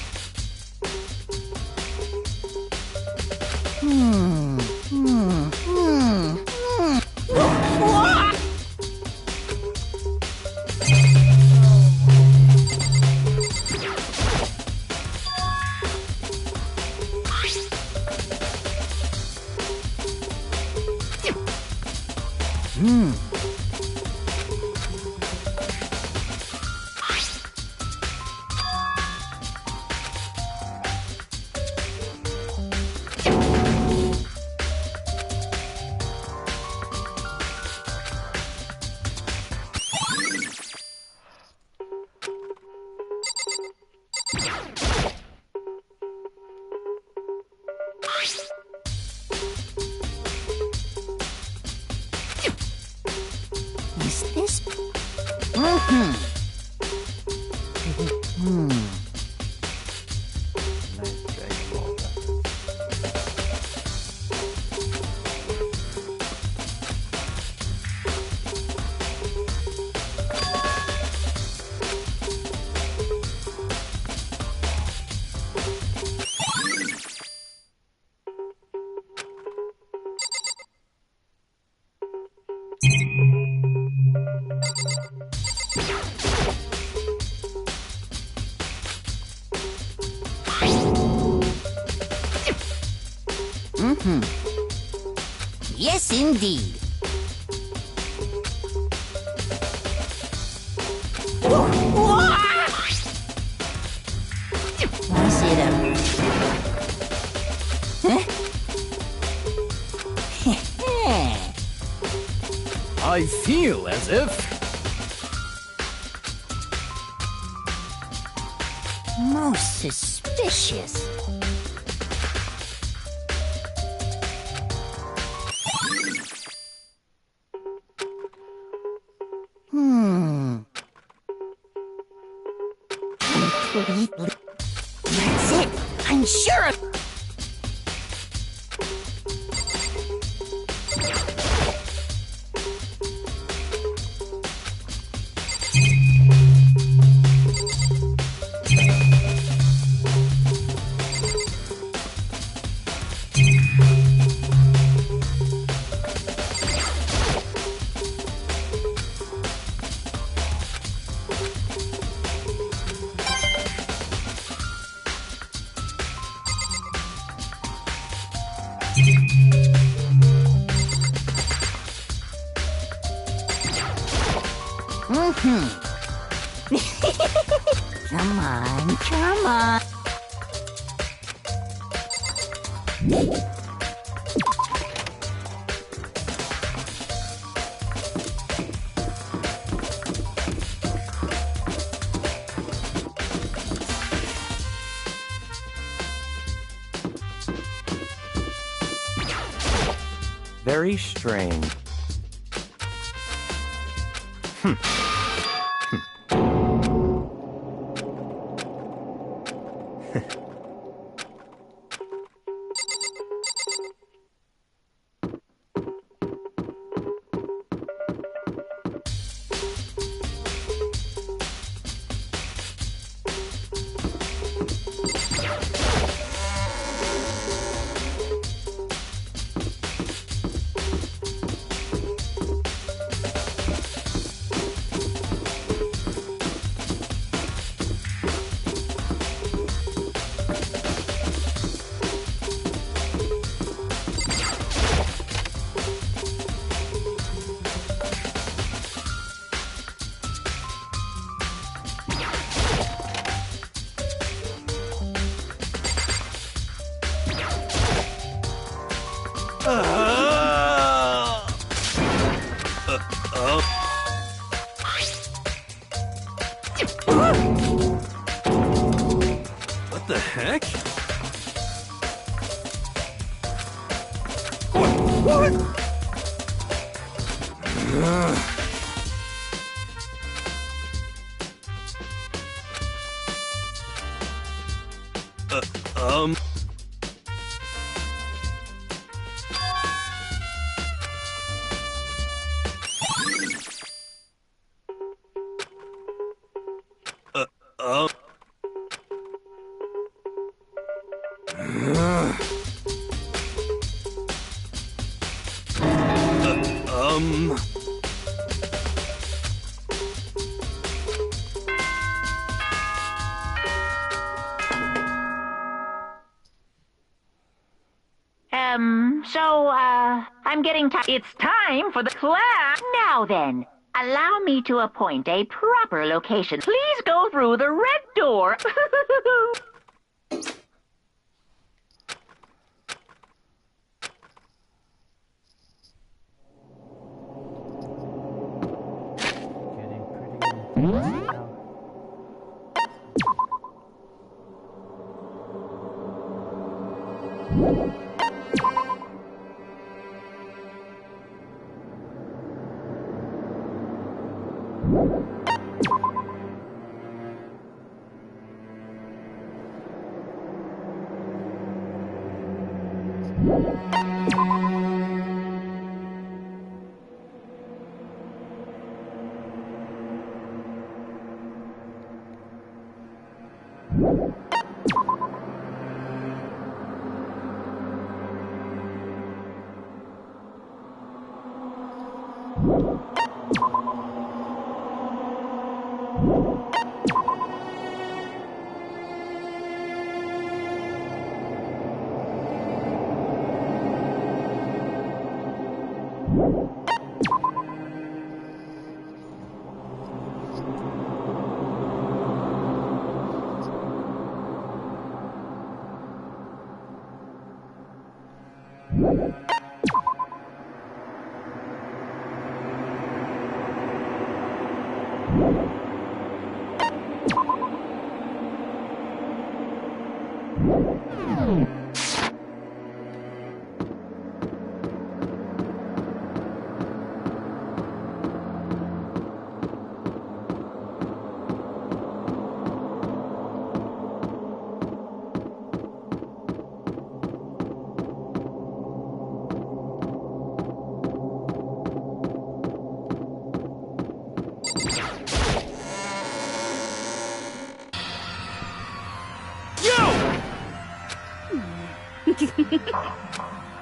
Is this... Nice Dragon Ball reference. Yes, indeed. Is it a... Huh? Oh I feel as if... Most suspicious. That's it. I'm sure of... Come on, come on. Very strange. What the heck? What? Um... I'm getting tired. It's time for the class. Now then, allow me to appoint a proper location. Please go through the red door. Getting pretty now.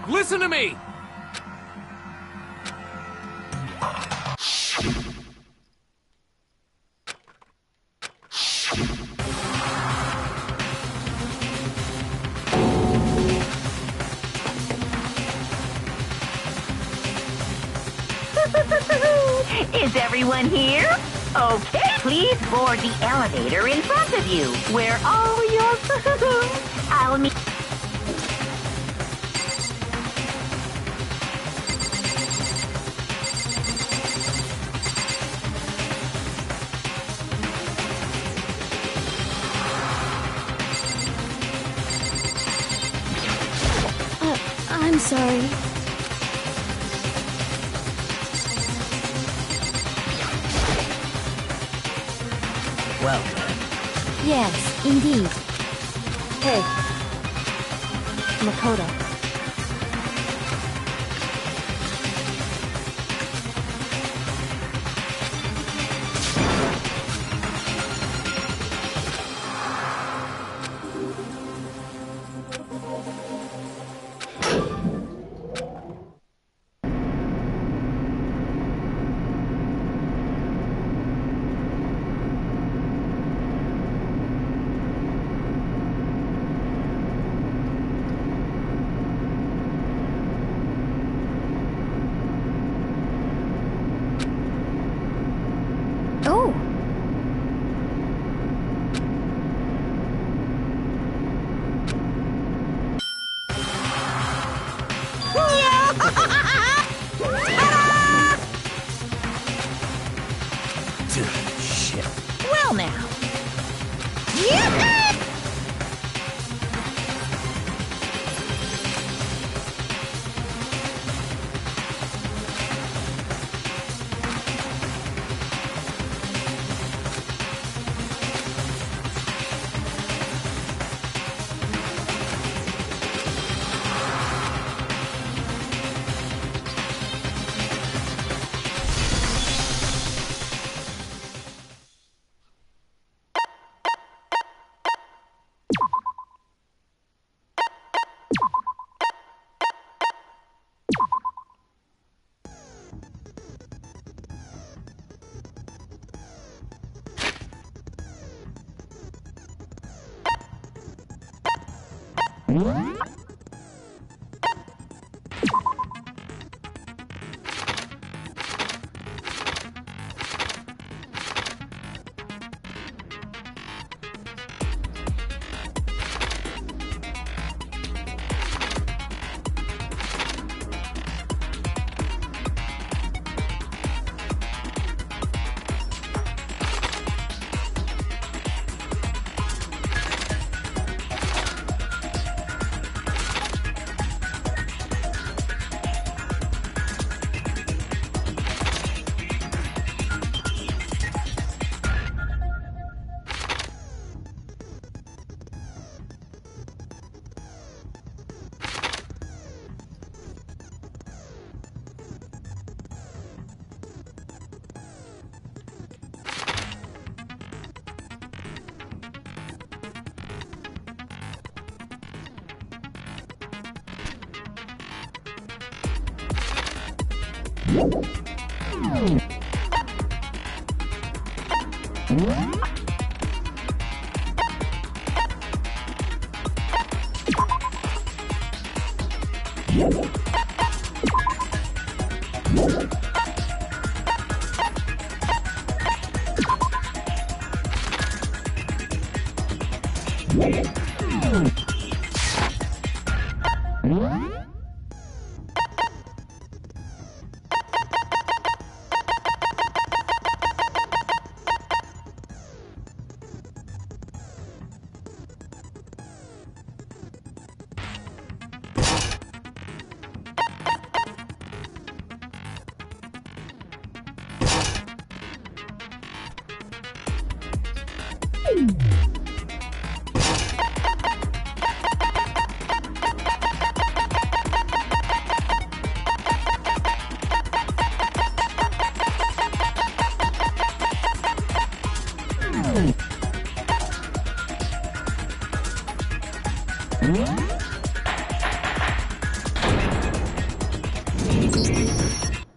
Listen to me! Is everyone here? Okay, please board the elevator in front of you, where all your I'll meet. I'm sorry. Welcome. Yes, indeed. Hey. Makoto. Oh! Shit. Well now.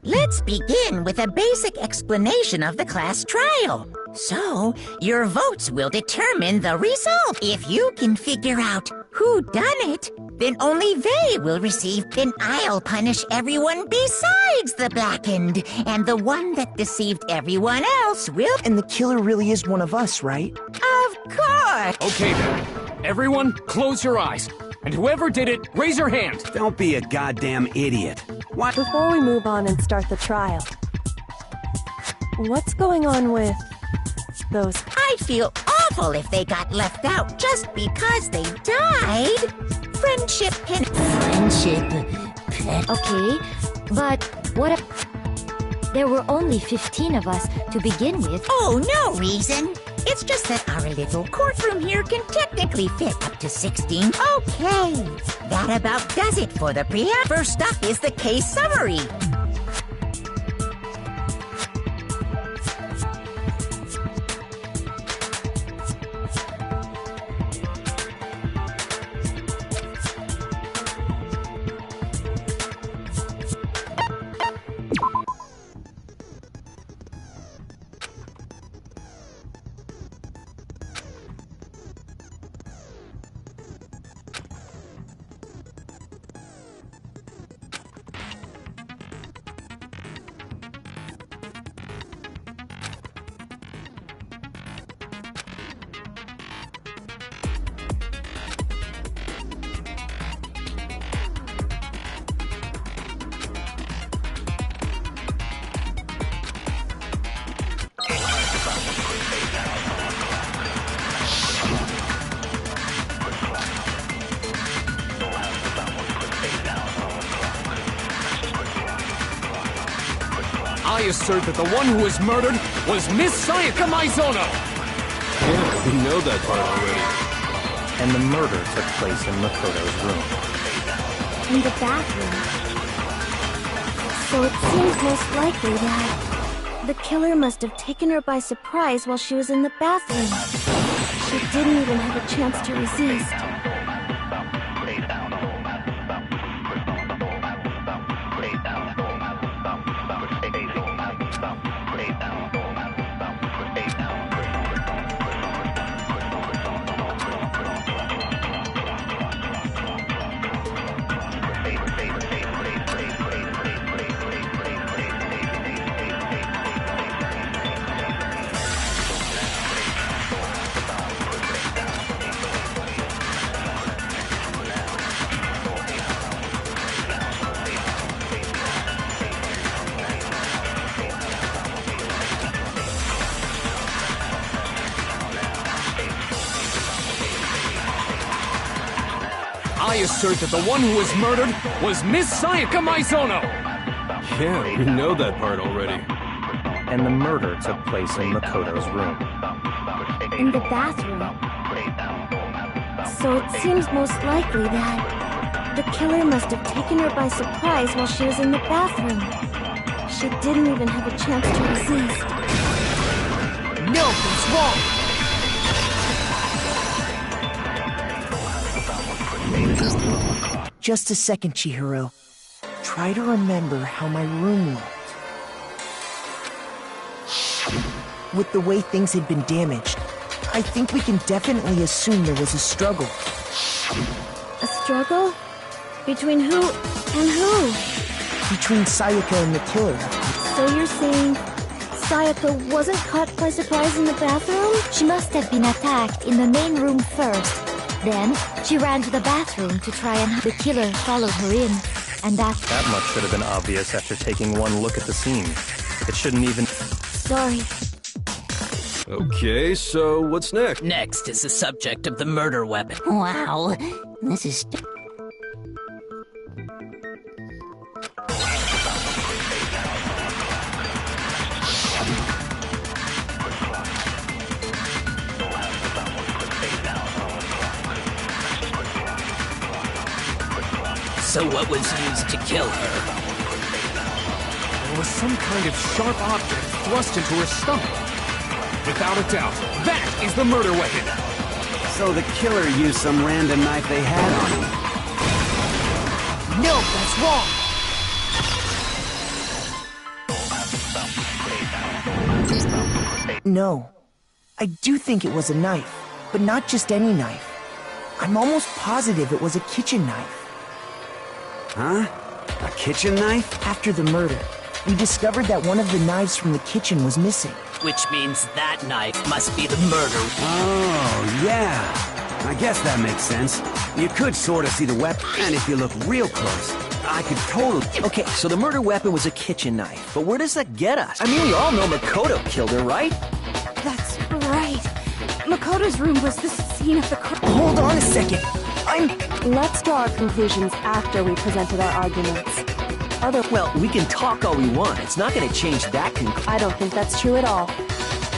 Let's begin with a basic explanation of the class trial. So, your votes will determine the result. If you can figure out who done it, then only they will receive. Then I'll punish everyone besides the blackened, and the one that deceived everyone else will. And the killer really is one of us, right? Of course! Okay then. Everyone, close your eyes. And whoever did it, raise your hand. Don't be a goddamn idiot. What? Before we move on and start the trial, what's going on with those? I'd feel awful if they got left out just because they died. Friendship can... Okay, but what if... There were only 15 of us to begin with. Oh, no reason. It's just that our little courtroom here can technically fit up to 16. Okay, that about does it for the preamble. First up is the case summary. I assert that the one who was murdered was Miss Sayaka Maizono! Yeah, we know that part already. And the murder took place in Makoto's room. In the bathroom. So it seems most likely that the killer must have taken her by surprise while she was in the bathroom. She didn't even have a chance to resist. I assert that the one who was murdered was Miss Sayaka Maizono! Yeah, we know that part already. And the murder took place in Makoto's room. In the bathroom. So it seems most likely that the killer must have taken her by surprise while she was in the bathroom. She didn't even have a chance to resist. No, he's wrong. Just a second, Chihiro. Try to remember how my room looked. With the way things had been damaged, I think we can definitely assume there was a struggle. A struggle? Between who and who? Between Sayaka and the killer. So you're saying Sayaka wasn't caught by surprise in the bathroom? She must have been attacked in the main room first. Then, she ran to the bathroom to try and the killer followed her in. And That much should have been obvious after taking one look at the scene. It shouldn't even... Sorry. Okay, so what's next? Next is the subject of the murder weapon. Wow, this is... So what was used to kill her? There was some kind of sharp object thrust into her stomach. Without a doubt, that is the murder weapon. So the killer used some random knife they had on him. No, that's wrong. No. I do think it was a knife, but not just any knife. I'm almost positive it was a kitchen knife. Huh? A kitchen knife? After the murder, we discovered that one of the knives from the kitchen was missing. Which means that knife must be the murder. Oh, yeah. I guess that makes sense. You could sort of see the weapon, and if you look real close, I could totally... Okay, so the murder weapon was a kitchen knife, but where does that get us? I mean, we all know Makoto killed her, right? That's right. Makoto's room was the scene of the crime. Hold on a second. Let's draw our conclusions after we presented our arguments. Well, we can talk all we want. It's not going to change that conclusion. I don't think that's true at all.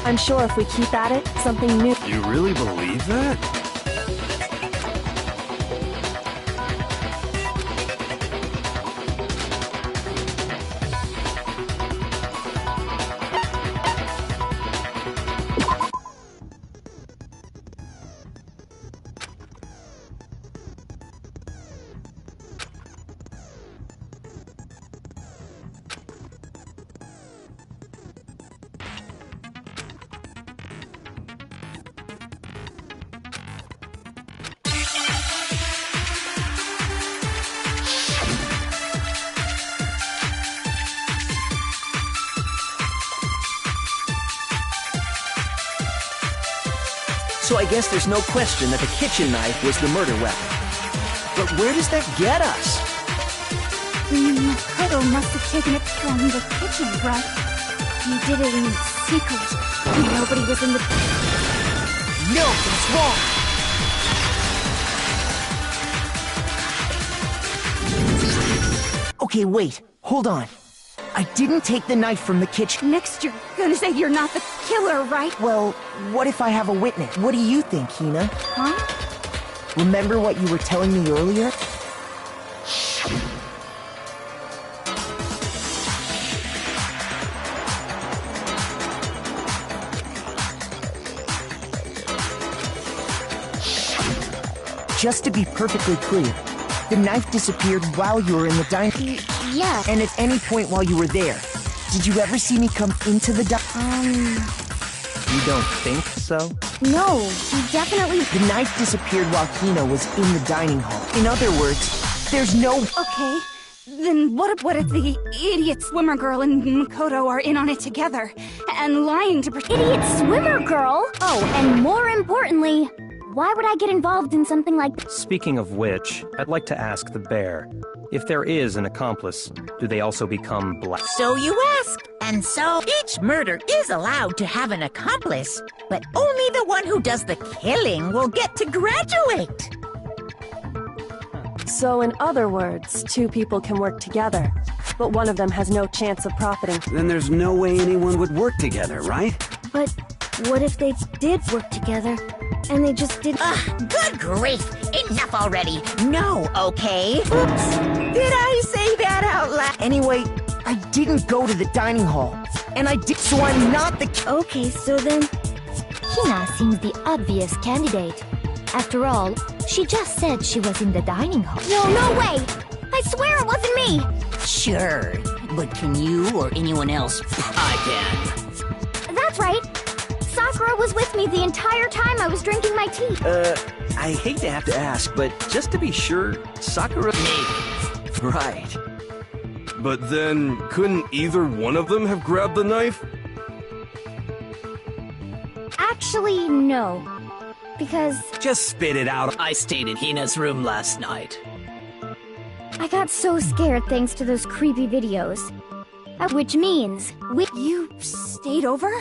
I'm sure if we keep at it, something new... You really believe that? So I guess there's no question that the kitchen knife was the murder weapon. But where does that get us? Makoto must have taken it from the kitchen, right? He did it in secret. Nobody was in the... No, that's wrong! Okay, wait. Hold on. I didn't take the knife from the kitchen. Next, you're gonna say you're not the killer, right? Well, what if I have a witness? What do you think, Hina? Huh? Remember what you were telling me earlier? Just to be perfectly clear, the knife disappeared while you were in the dining... Yeah. And at any point while you were there, did you ever see me come into the You don't think so? No, he definitely... The knife disappeared while Hina was in the dining hall. In other words, there's no... Okay, then what if the idiot swimmer girl and Makoto are in on it together, and lying to... Idiot swimmer girl? Oh, and more importantly, why would I get involved in something like... Speaking of which, I'd like to ask the bear. If there is an accomplice, do they also become black? So you ask. And so, each murder is allowed to have an accomplice, but only the one who does the killing will get to graduate. So in other words, two people can work together, but one of them has no chance of profiting. Then there's no way anyone would work together, right? But what if they did work together, and they just didn't... Ugh, good grief! Enough already! No, okay? Oops! Did I say that out loud? Anyway, I didn't go to the dining hall. And I did, so I'm not the... Okay, so then... Hina seems the obvious candidate. After all, she just said she was in the dining hall. No way! I swear it wasn't me! Sure, but can you or anyone else? I can. That's right! Sakura was with me the entire time I was drinking my tea. I hate to have to ask, but just to be sure, Sakura... Maybe. Right. But then, couldn't either one of them have grabbed the knife? Actually, no. Because... Just spit it out. I stayed in Hina's room last night. I got so scared thanks to those creepy videos. Which means, You stayed over?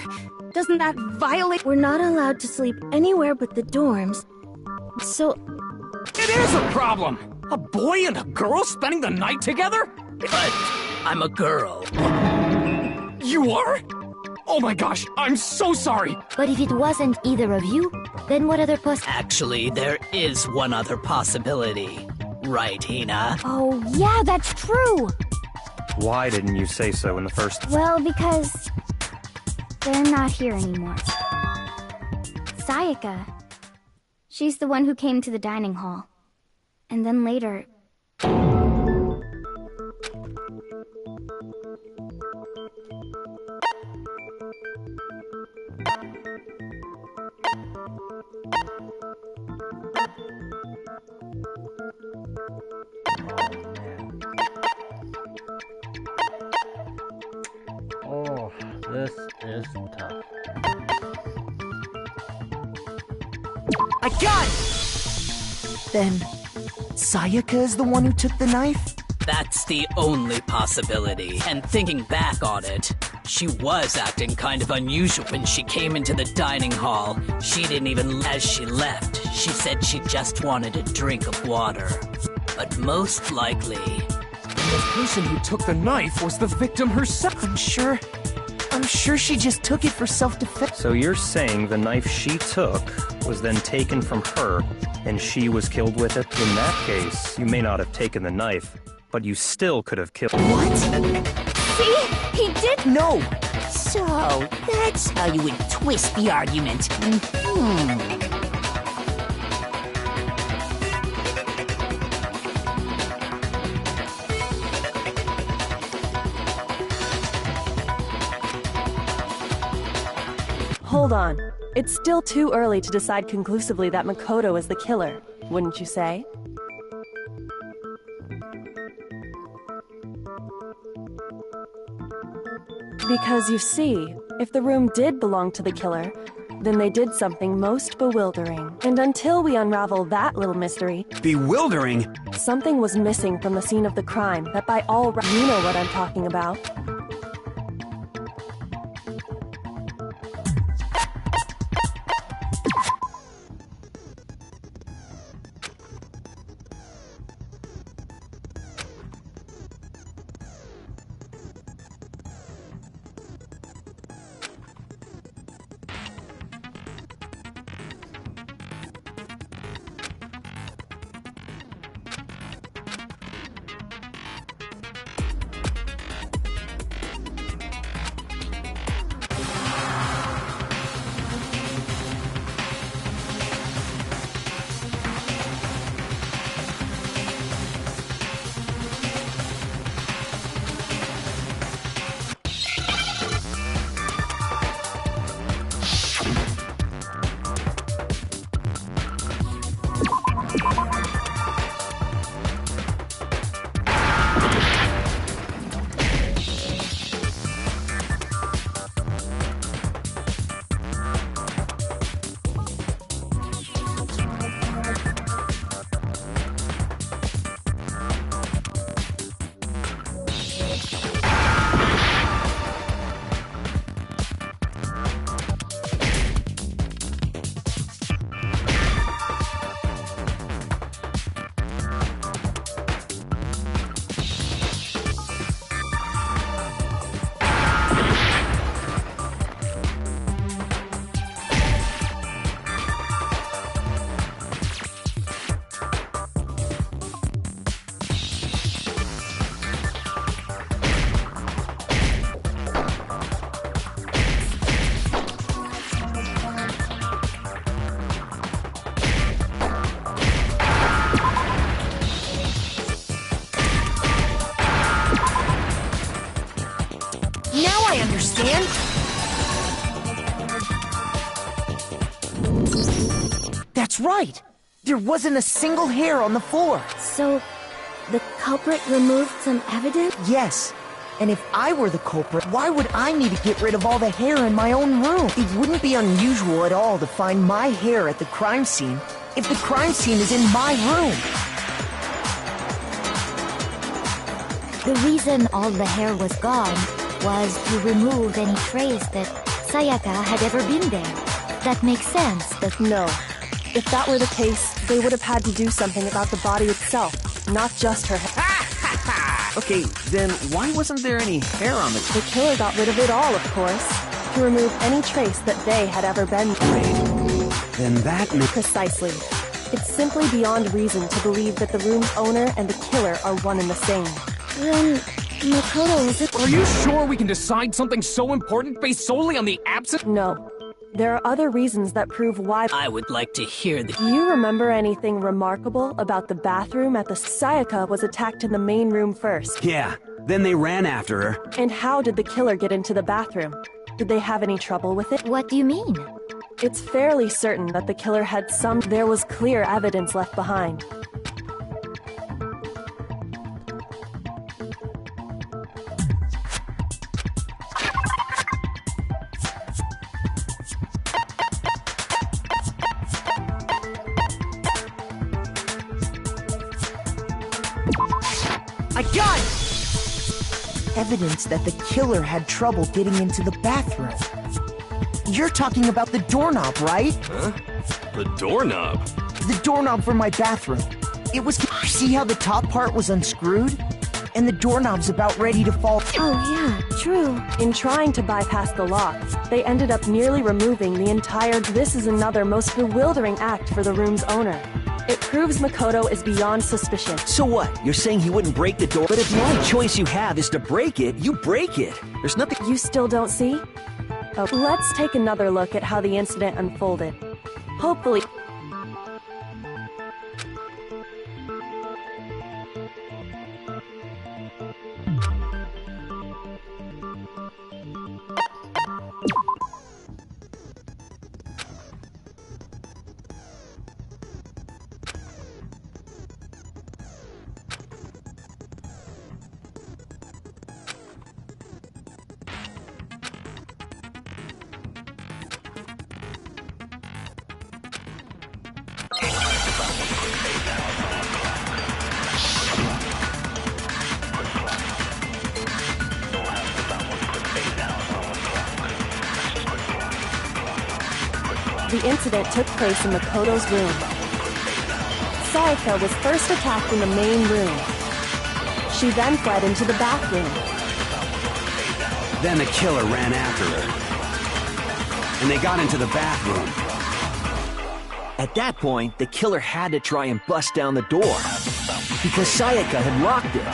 Doesn't that violate... We're not allowed to sleep anywhere but the dorms. So... It is a problem! A boy and a girl spending the night together? But I'm a girl. You are? Oh my gosh, I'm so sorry! But if it wasn't either of you, then what other Actually, there is one other possibility. Right, Hina? Oh, yeah, that's true. Why didn't you say so in the first... Well, because they're not here anymore. Sayaka. She's the one who came to the dining hall. And then later... Oh, this is tough. I got it! Then, Sayaka is the one who took the knife? That's the only possibility. And thinking back on it, she was acting kind of unusual when she came into the dining hall. She didn't even, as she left, she said she just wanted a drink of water. But most likely... The person who took the knife was the victim herself. I'm sure she just took it for self-defense. So you're saying the knife she took was then taken from her, and she was killed with it? In that case, you may not have taken the knife, but you still could have killed... What? See? He did... No! So, that's how you would twist the argument. Hold on. It's still too early to decide conclusively that Makoto is the killer, wouldn't you say? Because you see, if the room did belong to the killer, then they did something most bewildering. And until we unravel that little mystery... Bewildering? Something was missing from the scene of the crime that by all... You know what I'm talking about. That's right! There wasn't a single hair on the floor! So, the culprit removed some evidence? Yes. And if I were the culprit, why would I need to get rid of all the hair in my own room? It wouldn't be unusual at all to find my hair at the crime scene if the crime scene is in my room. The reason all the hair was gone was to remove any trace that Sayaka had ever been there. That makes sense, but no. If that were the case, they would have had to do something about the body itself, not just her hair. Okay, then why wasn't there any hair on the... The killer got rid of it all, of course, to remove any trace that they had ever been. Then that makes... Precisely. It's simply beyond reason to believe that the room's owner and the killer are one and the same. Then Makoto isn't. Are you sure we can decide something so important based solely on the absence? No. There are other reasons that prove why. I would like to hear the. Do you remember anything remarkable about the bathroom at the Sayaka was attacked in the main room first? Yeah, then they ran after her. And how did the killer get into the bathroom? Did they have any trouble with it? What do you mean? It's fairly certain that the killer had some. There was clear evidence left behind. I got it! Evidence that the killer had trouble getting into the bathroom. You're talking about the doorknob, right? Huh? The doorknob? The doorknob for my bathroom. It was... See how the top part was unscrewed? And the doorknob's about ready to fall. Oh yeah, true. In trying to bypass the lock, they ended up nearly removing the entire. This is another most bewildering act for the room's owner. It proves Makoto is beyond suspicion. So what? You're saying he wouldn't break the door? But if the only choice you have is to break it, you break it. There's nothing. You still don't see? Oh, let's take another look at how the incident unfolded. Hopefully. The incident took place in Makoto's room. Sayaka was first attacked in the main room. She then fled into the bathroom. Then the killer ran after her. And they got into the bathroom. At that point, the killer had to try and bust down the door. Because Sayaka had locked it.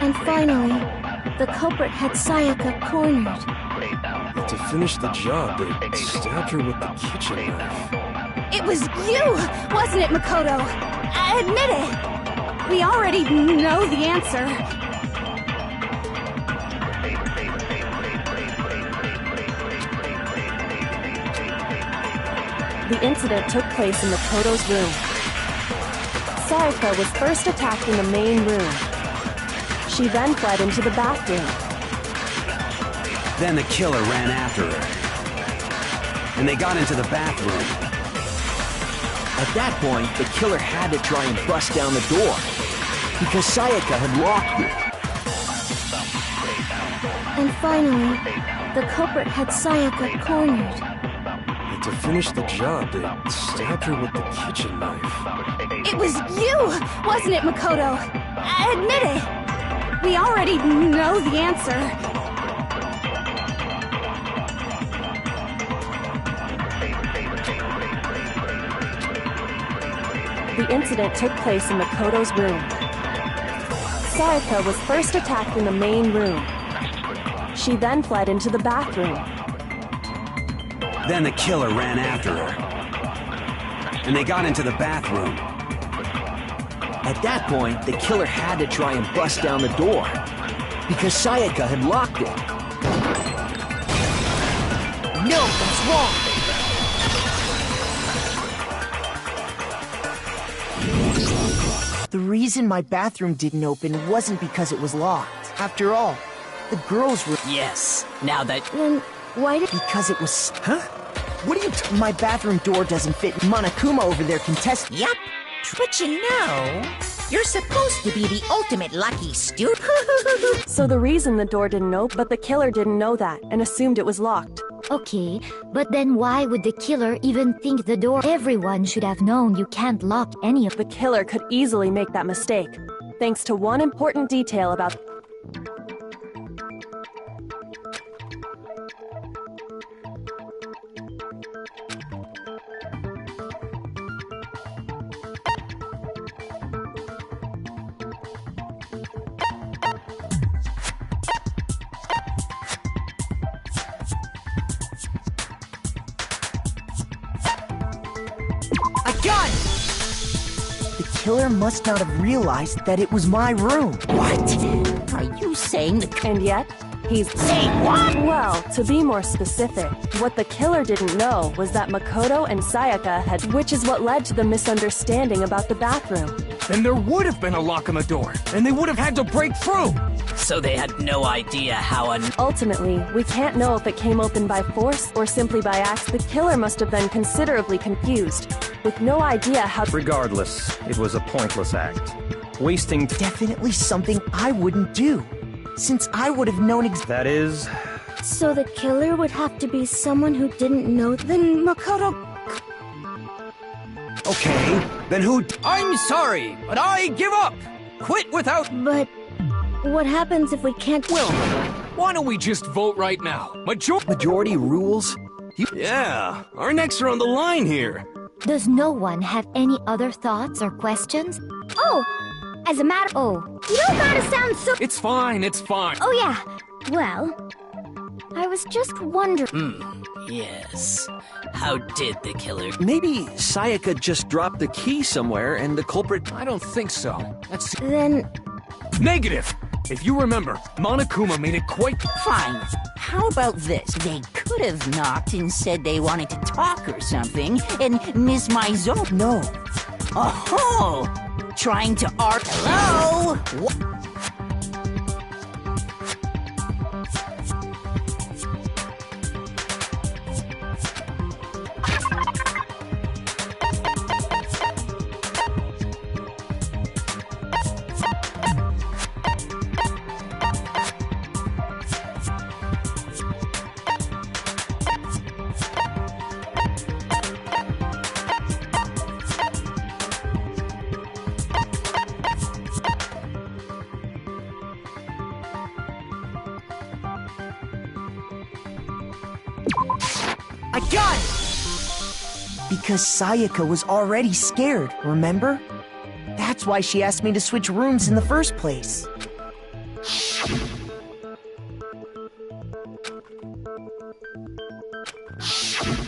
And finally, the culprit had Sayaka cornered. To finish the job, they stabbed her with the kitchen knife. It was you, wasn't it, Makoto? Admit it. We already know the answer. The incident took place in Makoto's room. Sayaka was first attacked in the main room. She then fled into the bathroom. Then the killer ran after her. And they got into the bathroom. At that point, the killer had to try and bust down the door. Because Sayaka had locked it. And finally, the culprit had Sayaka cornered. And to finish the job, they stabbed her with the kitchen knife. It was you, wasn't it, Makoto? Admit it. We already know the answer. The incident took place in Makoto's room. Sayaka was first attacked in the main room. She then fled into the bathroom. Then the killer ran after her. And they got into the bathroom. At that point, the killer had to try and bust down the door. Because Sayaka had locked it. No, that's wrong! The reason my bathroom didn't open wasn't because it was locked. After all, the girls were... Yes, now that... Then why did... Because it was... Huh? What are you My bathroom door doesn't fit. Monokuma over there can test... Yup. But you know, you're supposed to be the ultimate lucky student. So the reason the door didn't open, but the killer didn't know that and assumed it was locked. Okay, but then why would the killer even think the door? Everyone should have known you can't lock any of The killer could easily make that mistake, thanks to one important detail about... killer must not have realized that it was my room. What? Are you saying the... And yet, he's... Say what? Well, to be more specific, what the killer didn't know was that Makoto and Sayaka had... Which is what led to the misunderstanding about the bathroom. Then there would have been a lock on the door, and they would have had to break through! So they had no idea how Ultimately, we can't know if it came open by force or simply by accident. The killer must have been considerably confused, with no idea how... Regardless, it was a pointless act. Wasting... Definitely something I wouldn't do, since I would have known That is... So the killer would have to be someone who didn't know. Then Makoto... Okay, then who... I'm sorry, but I give up! Quit without... But what happens if we can't... Will, why don't we just vote right now? Majority rules? Yeah, our necks are on the line here. Does no one have any other thoughts or questions? Oh, as a matter... Oh, you don't gotta sound so... It's fine, it's fine. Oh yeah, well, I was just wondering... Yes. How did the killer... Maybe Sayaka just dropped the key somewhere and the culprit... I don't think so. That's... Then... Negative! If you remember, Monokuma made it quite... Fine. How about this? They could have knocked and said they wanted to talk or something, and Miss Maizo... No. Oh-ho! Trying to art... Hello? I got it! Because Sayaka was already scared, remember? That's why she asked me to switch rooms in the first place.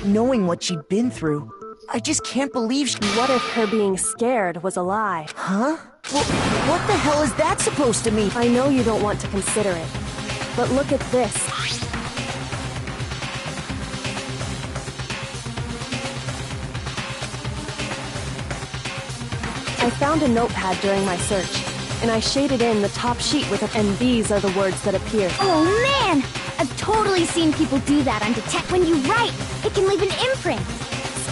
Knowing what she'd been through, I just can't believe she... What if her being scared was a lie? Huh? Well, what the hell is that supposed to mean? I know you don't want to consider it, but look at this. I found a notepad during my search, and I shaded in the top sheet with and these are the words that appear. Oh man! I've totally seen people do that on detect. When you write, it can leave an imprint.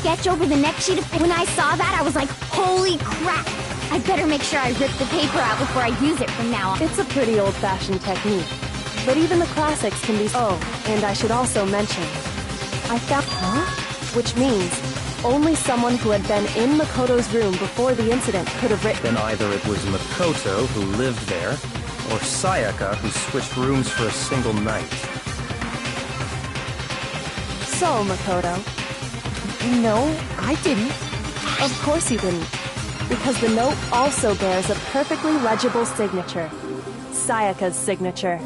Sketch over the next sheet of... When I saw that, I was like, holy crap! I better make sure I rip the paper out before I use it from now on. It's a pretty old-fashioned technique, but even the classics can be... Oh, and I should also mention, I found... Huh? Which means only someone who had been in Makoto's room before the incident could have written... Then either it was Makoto who lived there, or Sayaka who switched rooms for a single night. So, Makoto... No, I didn't. Of course you didn't, because the note also bears a perfectly legible signature. Sayaka's signature.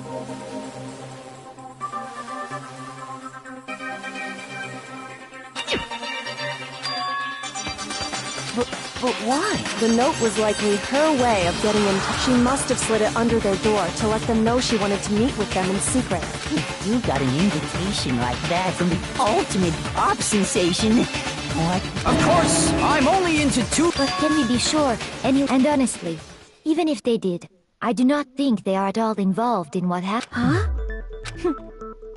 But why? The note was likely her way of getting in touch. She must have slid it under their door to let them know she wanted to meet with them in secret. If you got an invitation like that from the ultimate pop sensation, what? Of course, I'm only into two... But can we be sure? And honestly, even if they did, I do not think they are at all involved in what happened. Huh?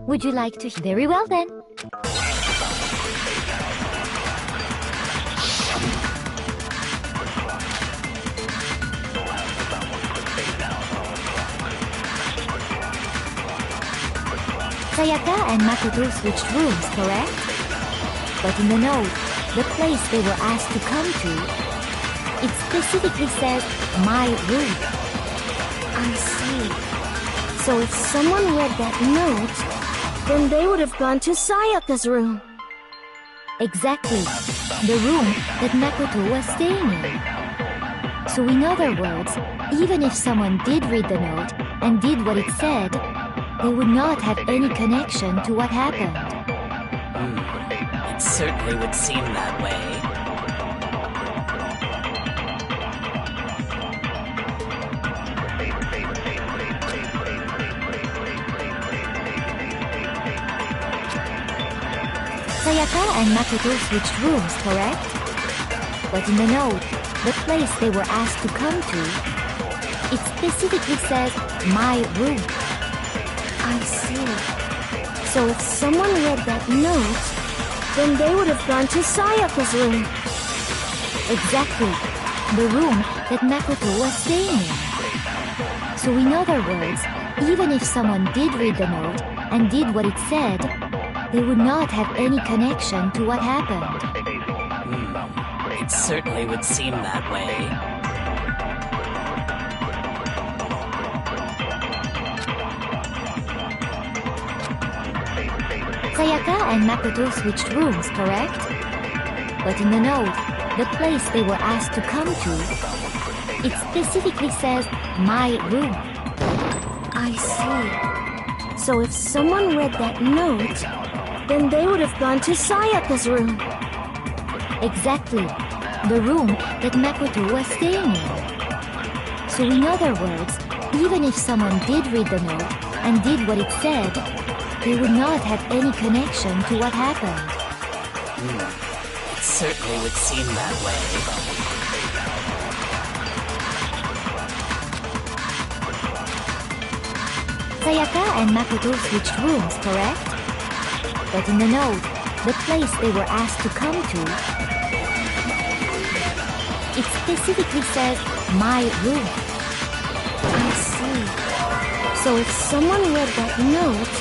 Would you like to... Very well then. Sayaka and Makoto switched rooms, correct? But in the note, the place they were asked to come to, it specifically says, my room. I see. So if someone read that note, then they would have gone to Sayaka's room. Exactly. The room that Makoto was staying in. So in other words, even if someone did read the note and did what it said, they would not have any connection to what happened. It certainly would seem that way. Sayaka and Makoto switched rooms, correct? But in the note, the place they were asked to come to, it specifically says, my room. I see. So if someone read that note, then they would have gone to Sayaka's room. Exactly. The room that Makoto was staying in. So in other words, even if someone did read the note and did what it said, they would not have any connection to what happened. It certainly would seem that way. Sayaka and Makoto switched rooms, correct? But in the note, the place they were asked to come to, it specifically says, my room. I see. So if someone read that note, then they would have gone to Sayaka's room. Exactly. The room that Makoto was staying in. So in other words, even if someone did read the note and did what it said, they would not have any connection to what happened. It certainly would seem that way. Sayaka and Makoto switched rooms, correct? But in the note, the place they were asked to come to, it specifically says, my room. I see. So if someone read that note,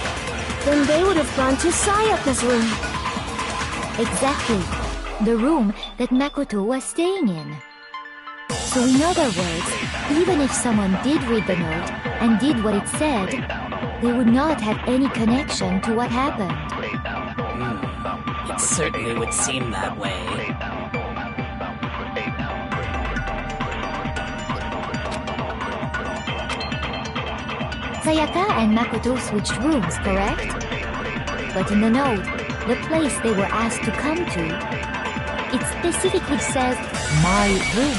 then they would have gone to Sayaka's room. Exactly. The room that Makoto was staying in. So in other words, even if someone did read the note and did what it said, they would not have any connection to what happened. It certainly would seem that way. Sayaka and Makoto switched rooms, correct? But in the note, the place they were asked to come to, it specifically says, my room.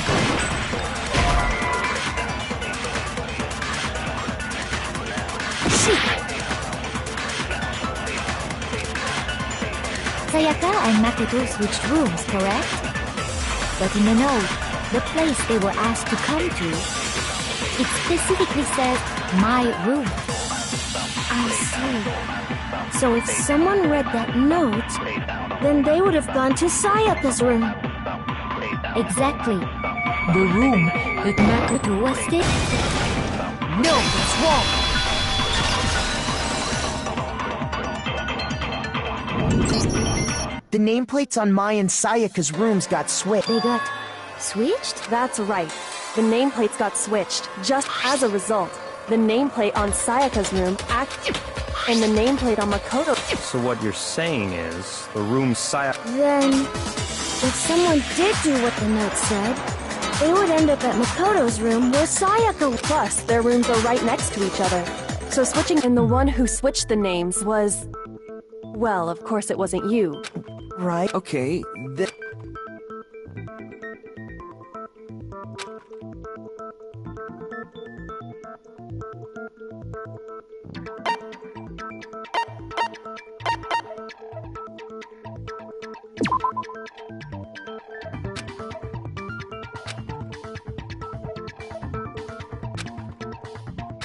Sayaka and Makoto switched rooms, correct? But in the note, the place they were asked to come to, it specifically says, my room. I see. So if someone read that note, then they would have gone to Sayaka's room. Exactly. The room that Makoto was staying. No, that's wrong. The nameplates on my and Sayaka's rooms got switched. They got switched? That's right. The nameplates got switched. Just as a result, the nameplate on Sayaka's room acted, and the nameplate on Makoto. So what you're saying is, the room Sayaka... Then, if someone did do what the note said, they would end up at Makoto's room where Sayaka... Plus, their rooms are right next to each other. So switching, and the one who switched the names was... Well, of course it wasn't you. Right. Okay, then...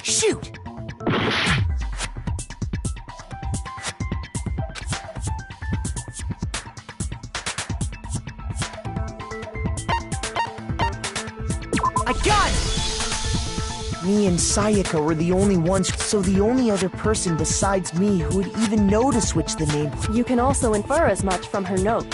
Shoot! I got it! Me and Sayaka were the only ones, so the only other person besides me who would even know to switch the name. You can also infer as much from her note.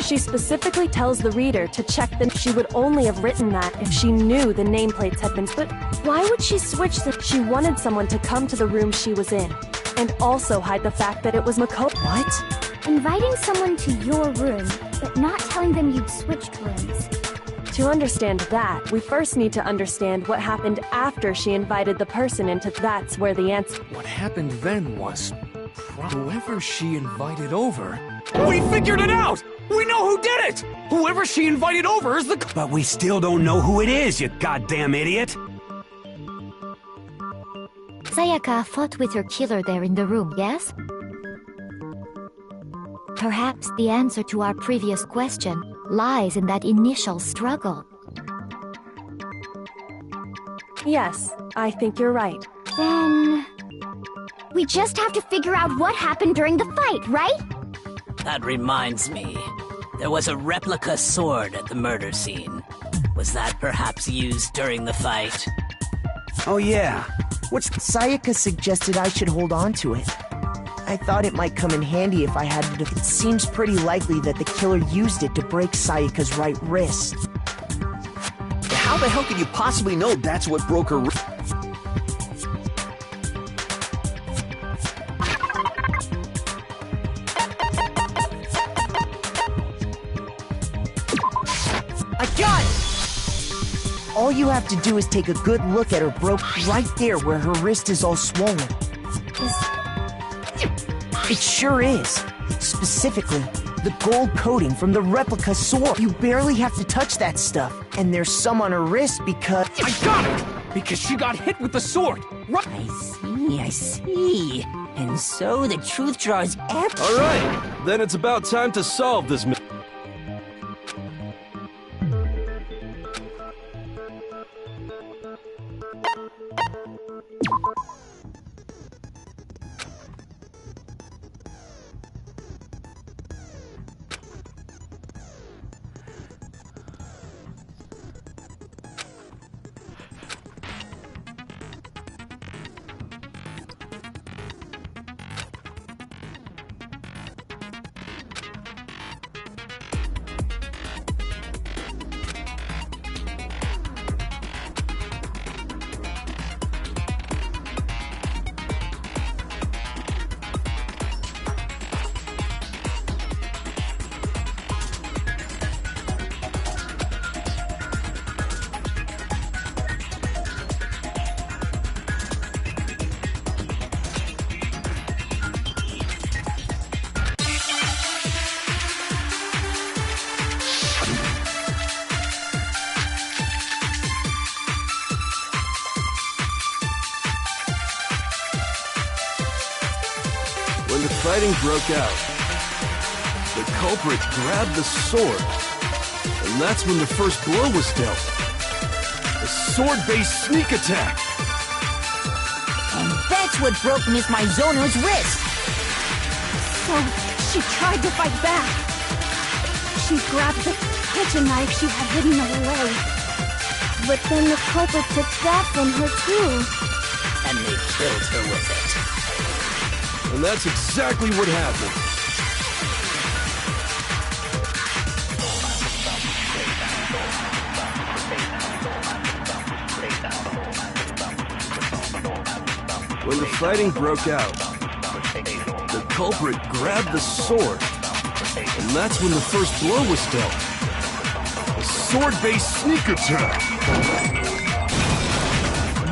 She specifically tells the reader to check that she would only have written that if she knew the nameplates had been split. Why would she switch the... She wanted someone to come to the room she was in, and also hide the fact that it was Makoto. What? Inviting someone to your room, but not telling them you'd switched rooms. To understand that, we first need to understand what happened after she invited the person into. That's where the answer... What happened then was... whoever she invited over... We figured it out! We know who did it! Whoever she invited over is the... But we still don't know who it is, you goddamn idiot! Sayaka fought with her killer there in the room, yes? Perhaps the answer to our previous question lies in that initial struggle. Yes, I think you're right. Then... we just have to figure out what happened during the fight, right? That reminds me. There was a replica sword at the murder scene. Was that perhaps used during the fight? Oh yeah. Sayaka suggested I should hold on to it. I thought it might come in handy if I had to. It seems pretty likely that the killer used it to break Sayaka's right wrist. How the hell could you possibly know that's what broke her wrist? I got it! All you have to do is take a good look at her broke right there where her wrist is all swollen. It sure is. Specifically, the gold coating from the replica sword. You barely have to touch that stuff. And there's some on her wrist because... I got it! Because she got hit with the sword! Right! I see. And so the truth draws ever... Alright, then it's about time to solve this mystery. When the fighting broke out, the culprit grabbed the sword, and that's when the first blow was dealt. A sword-based sneak attack. And that's what broke Miss Mizono's wrist. So, she tried to fight back. She grabbed the kitchen knife she had hidden away. But then the culprit took that from her too. And they killed her with it. And that's exactly what happened. When the fighting broke out, the culprit grabbed the sword, and that's when the first blow was dealt. A sword-based sneak attack.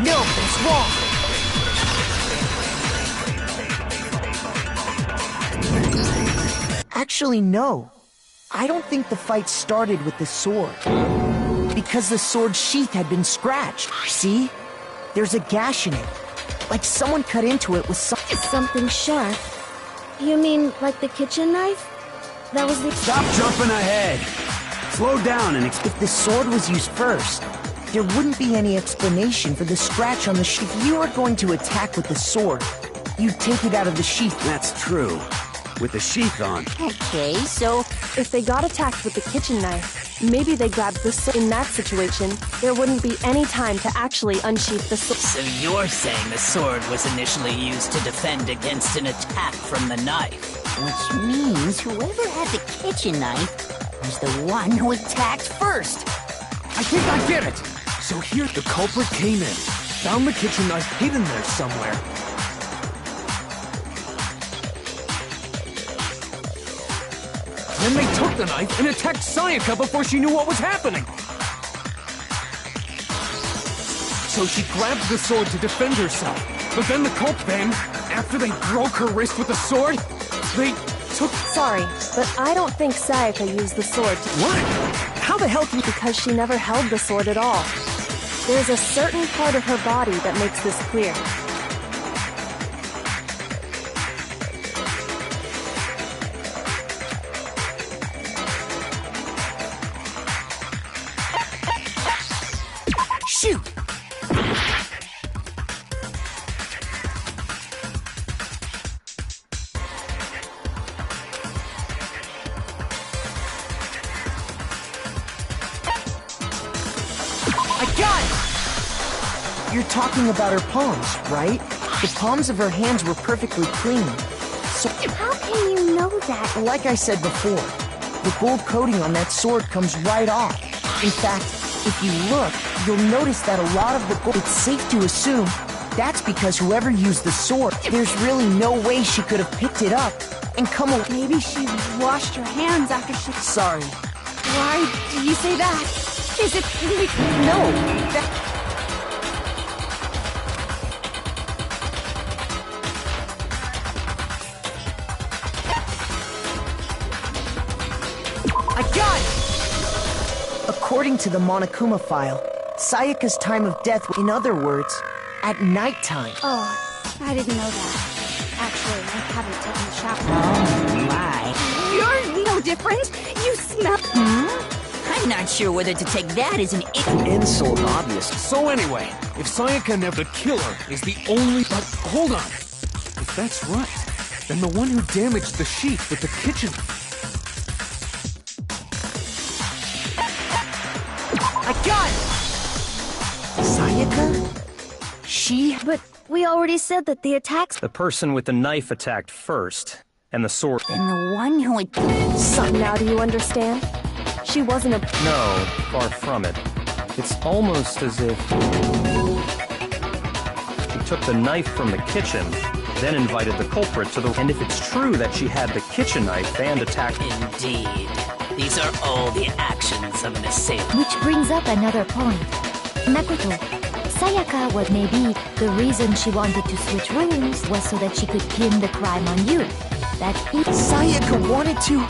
No, it's wrong. Actually, no. I don't think the fight started with the sword. Because the sword sheath had been scratched. See? There's a gash in it. Like someone cut into it with something sharp. You mean like the kitchen knife? That was the... Stop jumping ahead! Slow down and if the sword was used first, there wouldn't be any explanation for the scratch on the sheath. If you were going to attack with the sword, you'd take it out of the sheath. That's true. With the sheath on. Okay, so... if they got attacked with the kitchen knife, maybe they grabbed the sword. In that situation, there wouldn't be any time to actually unsheath the sword. So you're saying the sword was initially used to defend against an attack from the knife? Which means whoever had the kitchen knife was the one who attacked first. I think I get it. So here the culprit came in, found the kitchen knife hidden there somewhere. Then they took the knife and attacked Sayaka before she knew what was happening. So she grabbed the sword to defend herself. But then the after they broke her wrist with the sword, they took... Sorry, but I don't think Sayaka used the sword to... What? How the hell can you... Because she never held the sword at all. There's a certain part of her body that makes this clear. You're talking about her palms, right? The palms of her hands were perfectly clean. So, how can you know that? Like I said before, the gold coating on that sword comes right off. In fact, if you look, you'll notice that a lot of the gold... It's safe to assume that's because whoever used the sword, there's really no way she could have picked it up and come away. Maybe she washed her hands after she... Sorry. Why do you say that? Is it... No, that... I got it! According to the Monokuma file, Sayaka's time of death, in other words, at nighttime. Oh, I didn't know that. Actually, I haven't taken a shower. Oh, my. You're no different. You smell... I'm not sure whether to take that as an... Insult, obvious. So anyway, if Sayaka never... The killer is the only... But hold on. If that's right, then the one who damaged the sheep with the kitchen... I got it! Sayaka? She... But we already said that the attacks... The person with the knife attacked first, and the sword... And the one who... Now do you understand? She wasn't a... No, far from it. It's almost as if... She took the knife from the kitchen, then invited the culprit to the... And if it's true that she had the kitchen knife and attacked... Indeed. These are all the actions of an assailant. Which brings up another point. Makoto, Sayaka was maybe the reason she wanted to switch rooms was so that she could pin the crime on you. That Sayaka wanted to...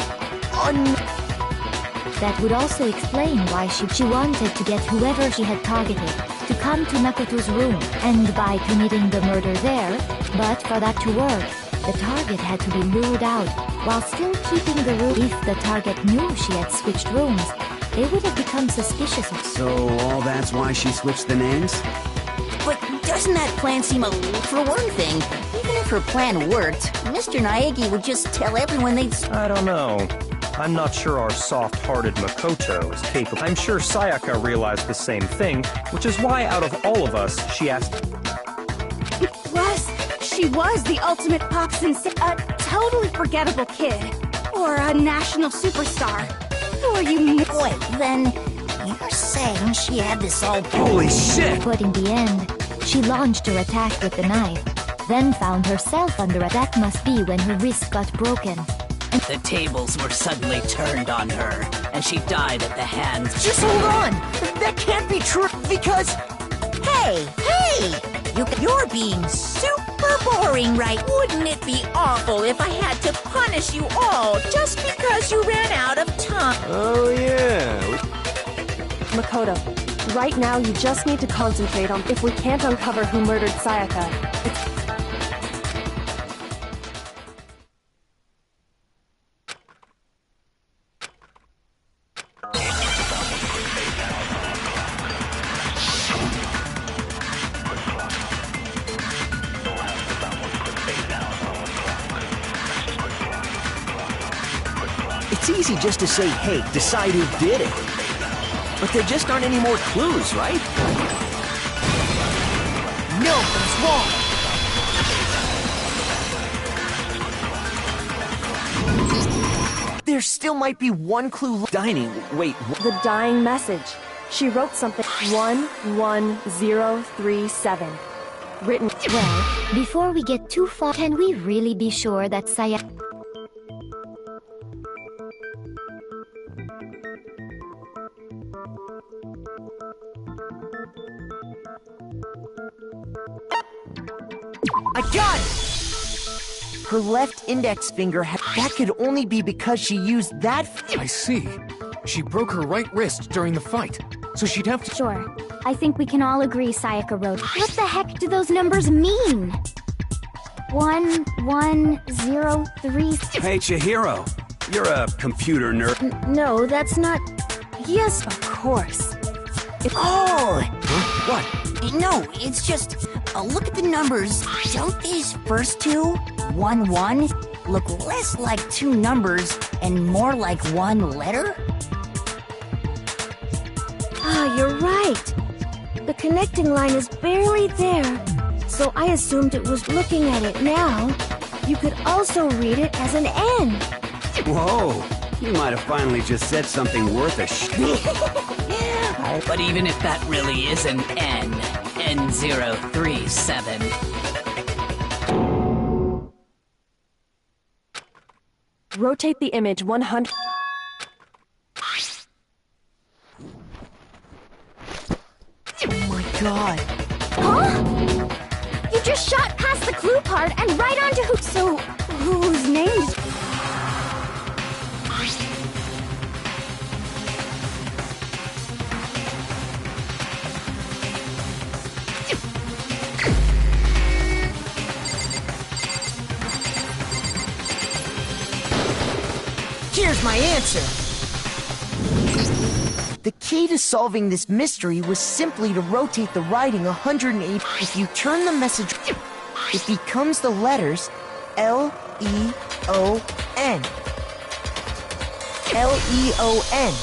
That would also explain why she wanted to get whoever she had targeted to come to Makoto's room, and by committing the murder there, but for that to work, the target had to be lured out, while still keeping the room. If the target knew she had switched rooms, they would have become suspicious of... So all that's why she switched the names? But doesn't that plan seem a... For one thing, even if her plan worked, Mr. Naegi would just tell everyone they'd... I don't know. I'm not sure our soft-hearted Makoto is capable. I'm sure Sayaka realized the same thing, which is why out of all of us, she asked... She was the ultimate pop sensation, a totally forgettable kid, or a national superstar. Who are you? Wait, then you're saying she had this all... Holy shit! But in the end, she launched her attack with the knife, then found herself under attack. That must be when her wrist got broken. The tables were suddenly turned on her, and she died at the hands... Just hold on! That can't be true, because... Hey! You're being super boring, right? Wouldn't it be awful if I had to punish you all just because you ran out of time? Oh, yeah. Makoto, right now you just need to concentrate on if we can't uncover who murdered Sayaka. It's easy just to say, hey, decide who did it. But there just aren't any more clues, right? No, that's wrong! There still might be one clue... Dining, wait... The dying message. She wrote something 11037. Written... Well, before we get too far, can we really be sure that Sayaka... I got it! Her left index finger that could only be because she used that... I see. She broke her right wrist during the fight, so she'd have to... Sure. I think we can all agree Sayaka wrote. What the heck do those numbers mean? 1103... Hey, Chihiro. You're a computer nerd. No, that's not... Yes, of course. Oh! Huh? What? No, it's just... look at the numbers. Don't these first two, 1-1, look less like two numbers and more like one letter? Ah, you're right. The connecting line is barely there, so I assumed it was looking at it now. You could also read it as an N. Whoa, you might have finally just said something worth a But even if that really is an N, N037. Rotate the image 100. Oh my god. Huh? You just shot past the clue part and right onto who... So, whose name's... Here's my answer. The key to solving this mystery was simply to rotate the writing 180. If you turn the message, it becomes the letters L-E-O-N. L-E-O-N.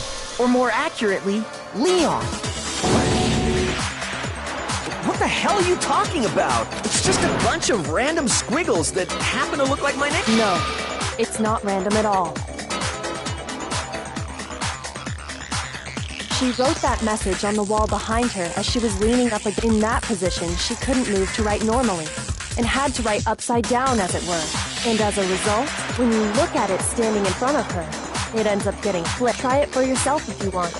Or more accurately, Leon. What the hell are you talking about? It's just a bunch of random squiggles that happen to look like my name. No, it's not random at all. She wrote that message on the wall behind her as she was leaning up in that position. She couldn't move to write normally and had to write upside down, as it were. And as a result, when you look at it standing in front of her, it ends up getting flipped. Try it for yourself if you want.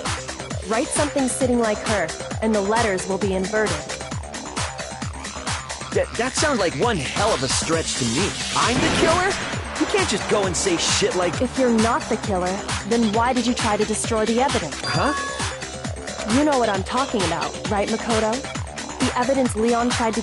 Write something sitting like her, and the letters will be inverted. That sounds like one hell of a stretch to me. I'm the killer? You can't just go and say shit like... If you're not the killer, then why did you try to destroy the evidence? Huh? You know what I'm talking about, right, Makoto? The evidence Leon tried to...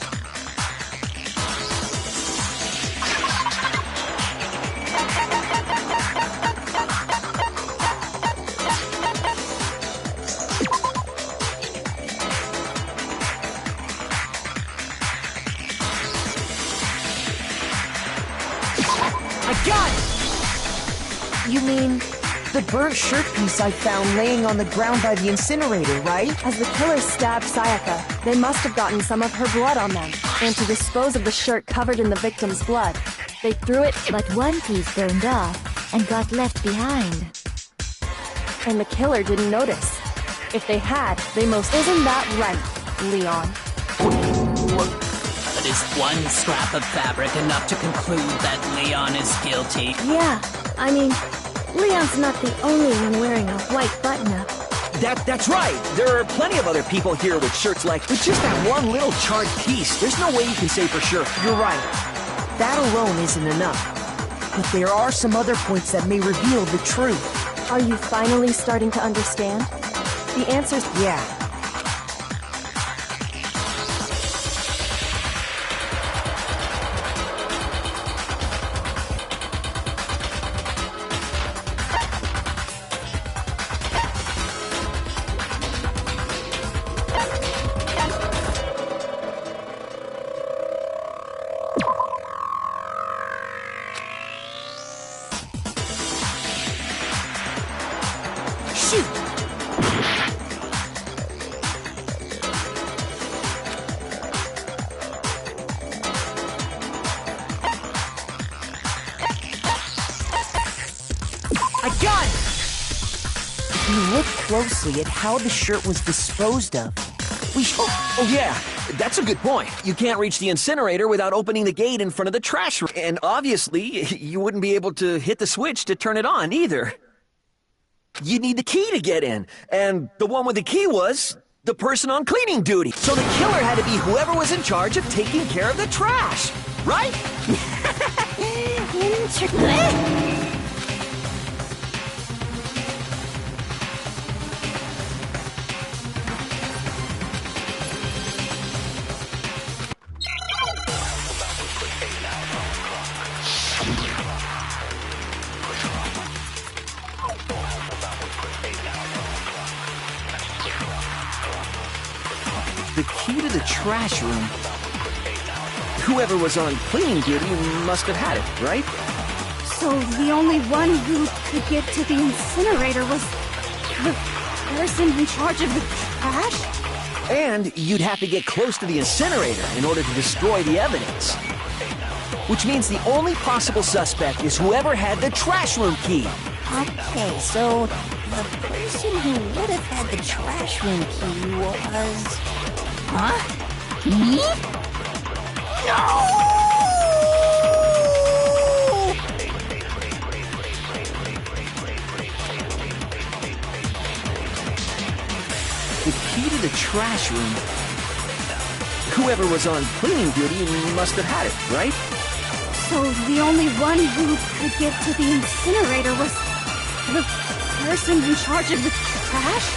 I got it! You mean the burnt shirt piece I found laying on the ground by the incinerator, right? As the killer stabbed Sayaka, they must have gotten some of her blood on them. And to dispose of the shirt covered in the victim's blood, they threw it... But one piece burned off and got left behind. And the killer didn't notice. If they had, they most... Isn't that right, Leon? But is one scrap of fabric enough to conclude that Leon is guilty? Yeah, I mean, Leon's not the only one wearing a white button-up. That's right! There are plenty of other people here with shirts like... With just that one little charred piece, there's no way you can say for sure. You're right. That alone isn't enough. But there are some other points that may reveal the truth. Are you finally starting to understand? The answer's... Yeah. Closely at how the shirt was disposed of. Oh yeah, that's a good point. You can't reach the incinerator without opening the gate in front of the trash room. And obviously, you wouldn't be able to hit the switch to turn it on either. You'd need the key to get in. And the one with the key was the person on cleaning duty. So the killer had to be whoever was in charge of taking care of the trash, right? The key to the trash room. Whoever was on cleaning duty must have had it, right? So the only one who could get to the incinerator was the person in charge of the trash? And you'd have to get close to the incinerator in order to destroy the evidence. Which means the only possible suspect is whoever had the trash room key. Okay, so the person who would have had the trash room key was... Huh? Me? No! The key to the trash room... Whoever was on cleaning duty must have had it, right? So the only one who could get to the incinerator was the person in charge of the trash?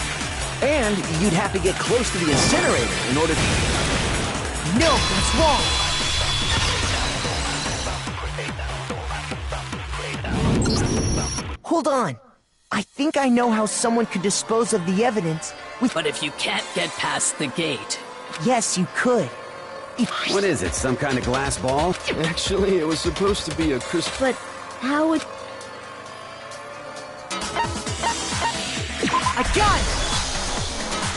And you'd have to get close to the incinerator in order to... No, that's wrong! Hold on. I think I know how someone could dispose of the evidence with... But if you can't get past the gate... Yes, you could. What is it, some kind of glass ball? Actually, it was supposed to be a crystal... But how would... I got it!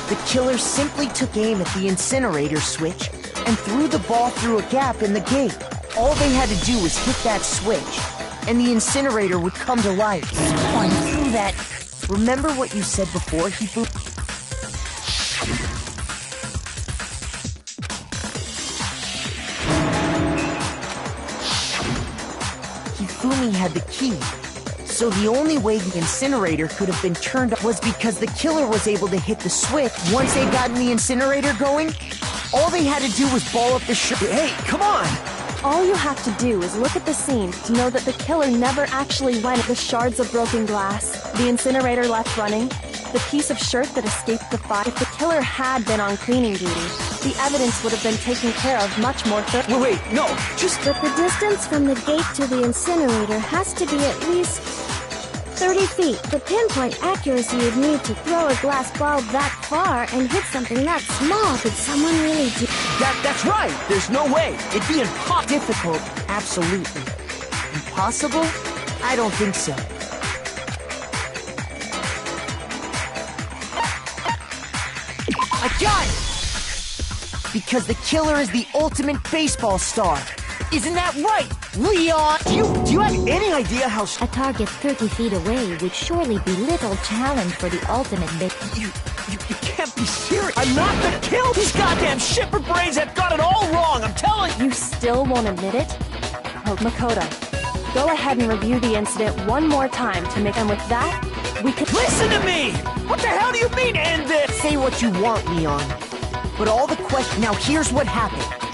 The killer simply took aim at the incinerator switch and threw the ball through a gap in the gate. All they had to do was hit that switch, and the incinerator would come to life. Oh, and through that... Remember what you said before, Hifu? Hifumi had the key, so the only way the incinerator could have been turned off was because the killer was able to hit the switch. Once they'd gotten the incinerator going, all they had to do was ball up the Hey, come on! All you have to do is look at the scene to know that the killer never actually went. The shards of broken glass, the incinerator left running, the piece of shirt that escaped the fire. If the killer had been on cleaning duty, the evidence would have been taken care of much more thoroughly. Wait, no, just... But the distance from the gate to the incinerator has to be at least 30 feet. The pinpoint accuracy you'd need to throw a glass ball that far and hit something that small. Could someone really do... That's right! There's no way! It'd be impossible! Difficult, absolutely. Impossible? I don't think so. I got it! Because the killer is the ultimate baseball star. Isn't that right, Leon? Do you have any idea how... A target 30 feet away would surely be little challenge for the ultimate You can't be serious! I'm not the killer! These goddamn shipper brains have got it all wrong, I'm telling you! You still won't admit it? Oh, Makoto, go ahead and review the incident one more time to make... And with that, we could... Listen to me! What the hell do you mean, end this? Say what you want, Leon. But all the questions... Now here's what happened.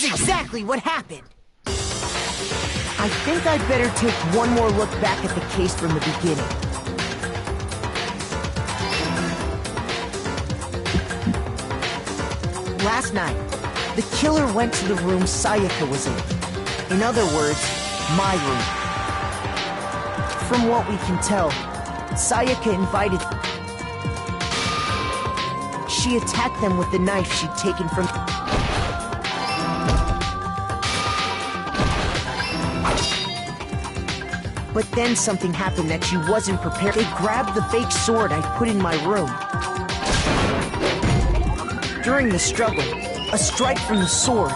Here's exactly what happened. I think I'd better take one more look back at the case from the beginning. Last night, the killer went to the room Sayaka was in. In other words, my room. From what we can tell, Sayaka invited... She attacked them with the knife she'd taken from... But then something happened that she wasn't prepared. They grabbed the fake sword I put in my room. During the struggle, a strike from the sword.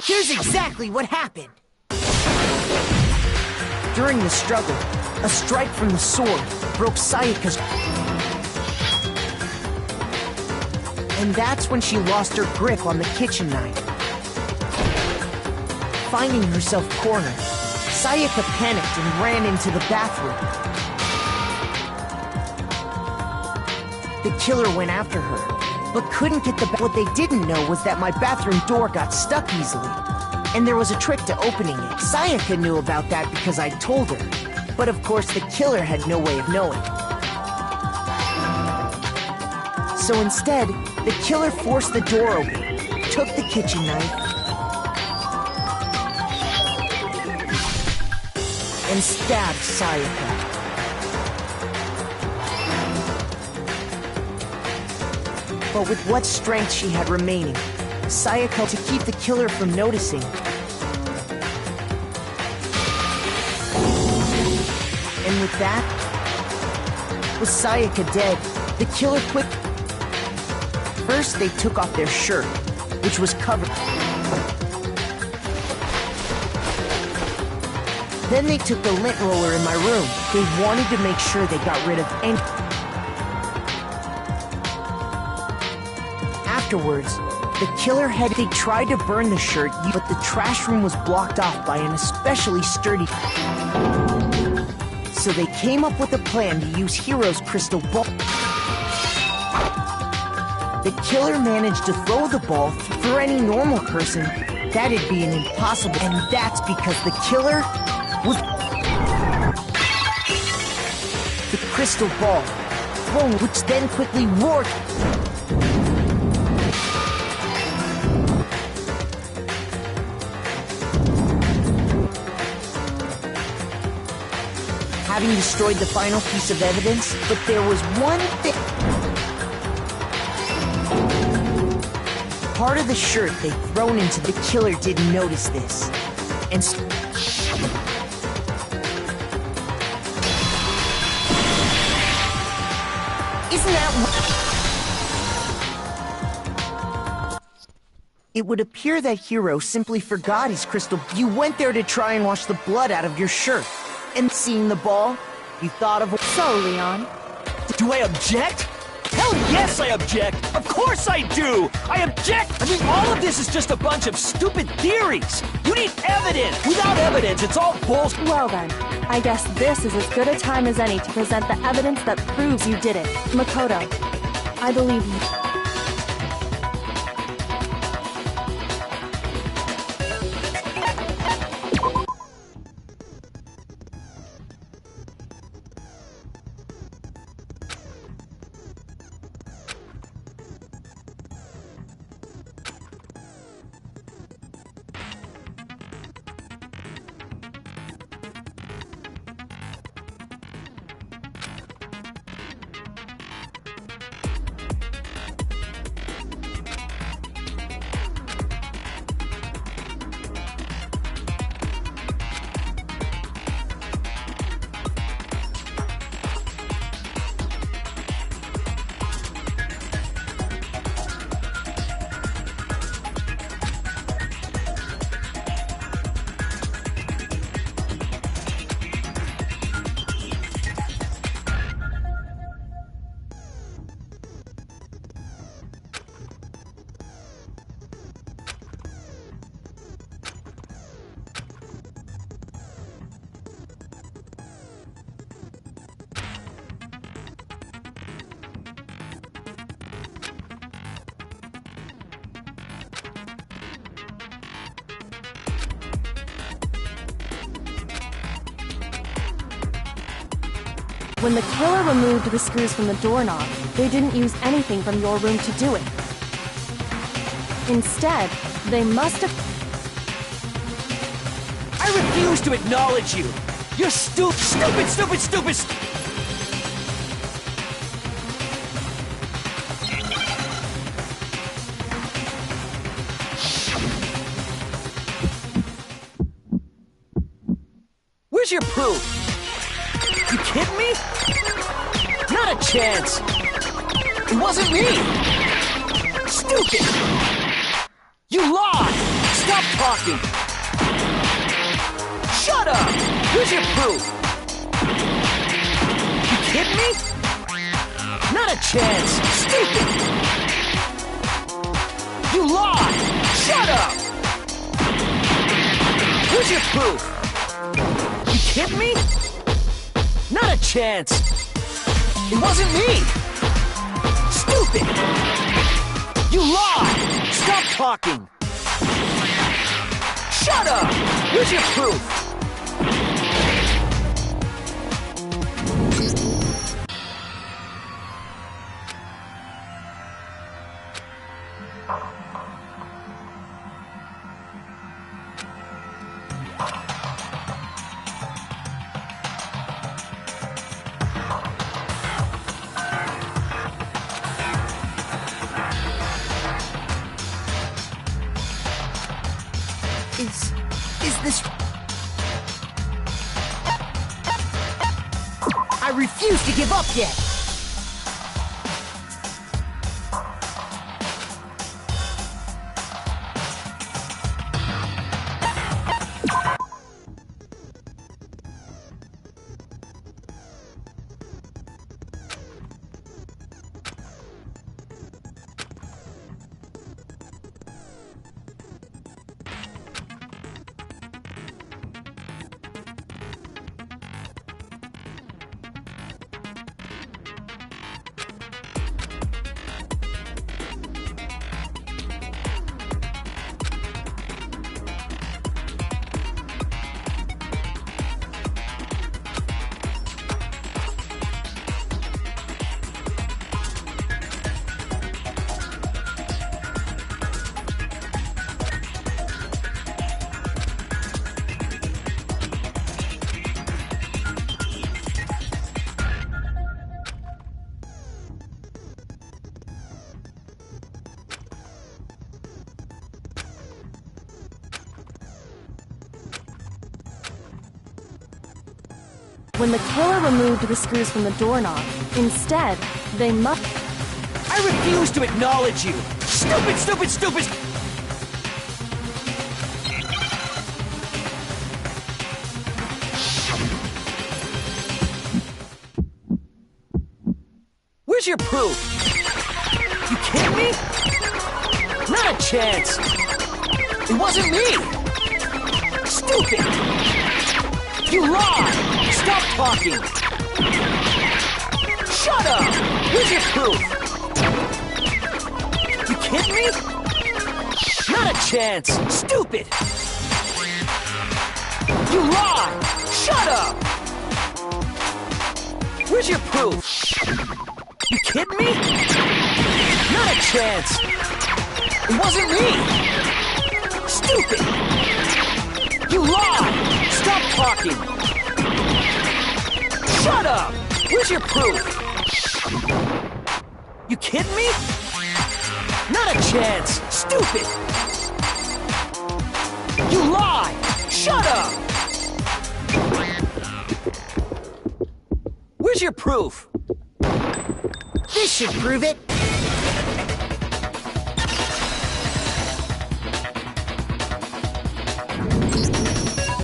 Here's exactly what happened. During the struggle, a strike from the sword broke Sayaka's... And that's when she lost her grip on the kitchen knife. Finding herself cornered, Sayaka panicked and ran into the bathroom. The killer went after her, but couldn't get the... What they didn't know was that my bathroom door got stuck easily, and there was a trick to opening it. Sayaka knew about that because I told her, but of course the killer had no way of knowing. So instead, the killer forced the door open, took the kitchen knife, and stabbed Sayaka. But with what strength she had remaining, Sayaka, to keep the killer from noticing, and with that, with Sayaka dead, the killer quick... First, they took off their shirt, which was covered. Then they took the lint roller in my room. They wanted to make sure they got rid of any... Afterwards, the killer had... They tried to burn the shirt, but the trash room was blocked off by an especially sturdy... So they came up with a plan to use Hero's crystal ball. The killer managed to throw the ball. For any normal person, that'd be an impossible... And that's because the killer was... The crystal ball, thrown, which then quickly roared... Having destroyed the final piece of evidence, but there was one thing... Part of the shirt they'd thrown into the killer didn't notice this. And... Isn't that... It would appear that Hero simply forgot his crystal... You went there to try and wash the blood out of your shirt. And seeing the ball, you thought of... So, Leon, do I object? Hell yes, I object! Of course I do! I object! I mean, all of this is just a bunch of stupid theories! You need evidence! Without evidence, it's all bullshit! Well then, I guess this is as good a time as any to present the evidence that proves you did it. Makoto, I believe you. When the killer removed the screws from the doorknob, they didn't use anything from your room to do it. Instead, they must have... I refuse to acknowledge you! You're stupid! Where's your proof? You kidding me? Not a chance! It wasn't me! Stupid! You lied! Stop talking! Shut up! Where's your proof? You kidding me? Not a chance! Stupid! You lied! Shut up! Where's your proof? You kidding me? Not a chance! It wasn't me! Stupid! You lied! Stop talking! Shut up! Where's your proof? Is this... I refuse to give up yet! When the killer removed the screws from the doorknob, instead, they must... I refuse to acknowledge you! Stupid! Where's your proof? You kidding me? Not a chance! It wasn't me! Stupid! You lied! Stop talking! Shut up! Where's your proof? You kidding me? Not a chance! Stupid! You lied! Shut up! Where's your proof? You kidding me? Not a chance! It wasn't me! Stupid! You lied! Stop talking! Shut up! Where's your proof? You kidding me? Not a chance! Stupid! You lied! Shut up! Where's your proof? This should prove it!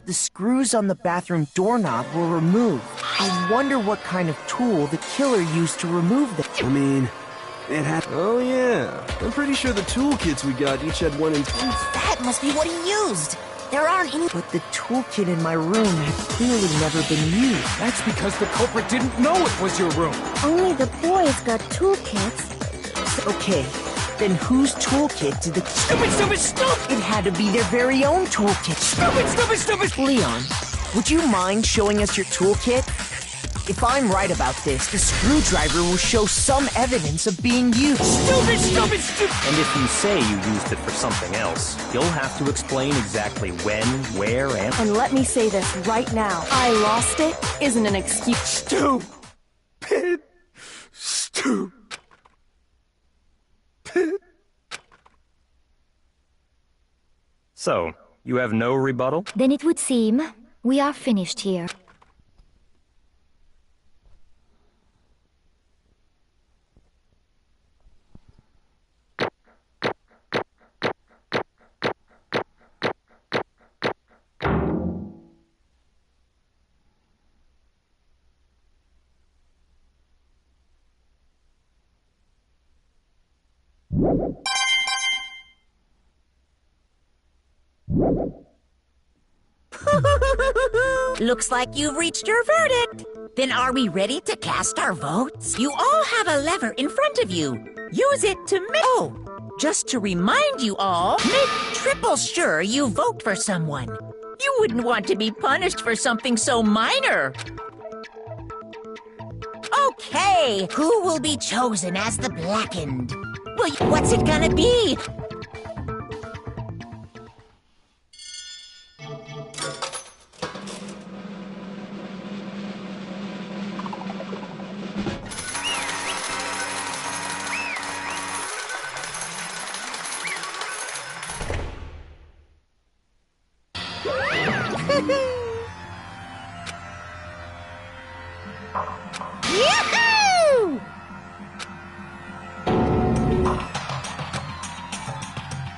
The screws on the bathroom doorknob were removed. I wonder what kind of tool the killer used to remove them. I mean, it had... Oh yeah, I'm pretty sure the toolkits we got each had one in... That must be what he used! There aren't any... But the toolkit in my room had clearly never been used. That's because the culprit didn't know it was your room. Only the boys got toolkits. Okay, then whose toolkit did the... Stupid! It had to be their very own toolkit. Stupid! Leon, would you mind showing us your toolkit? If I'm right about this, the screwdriver will show some evidence of being used. Stupid! And if you say you used it for something else, you'll have to explain exactly when, where, And let me say this right now. I lost it isn't an excuse. Stupid. So, you have no rebuttal? Then it would seem we are finished here. Looks like you've reached your verdict. Then are we ready to cast our votes? You all have a lever in front of you. Use it to make... Oh, just to remind you all, make triple sure you vote for someone. You wouldn't want to be punished for something so minor. Okay, who will be chosen as the Blackened? Well, what's it gonna be? Yahoo!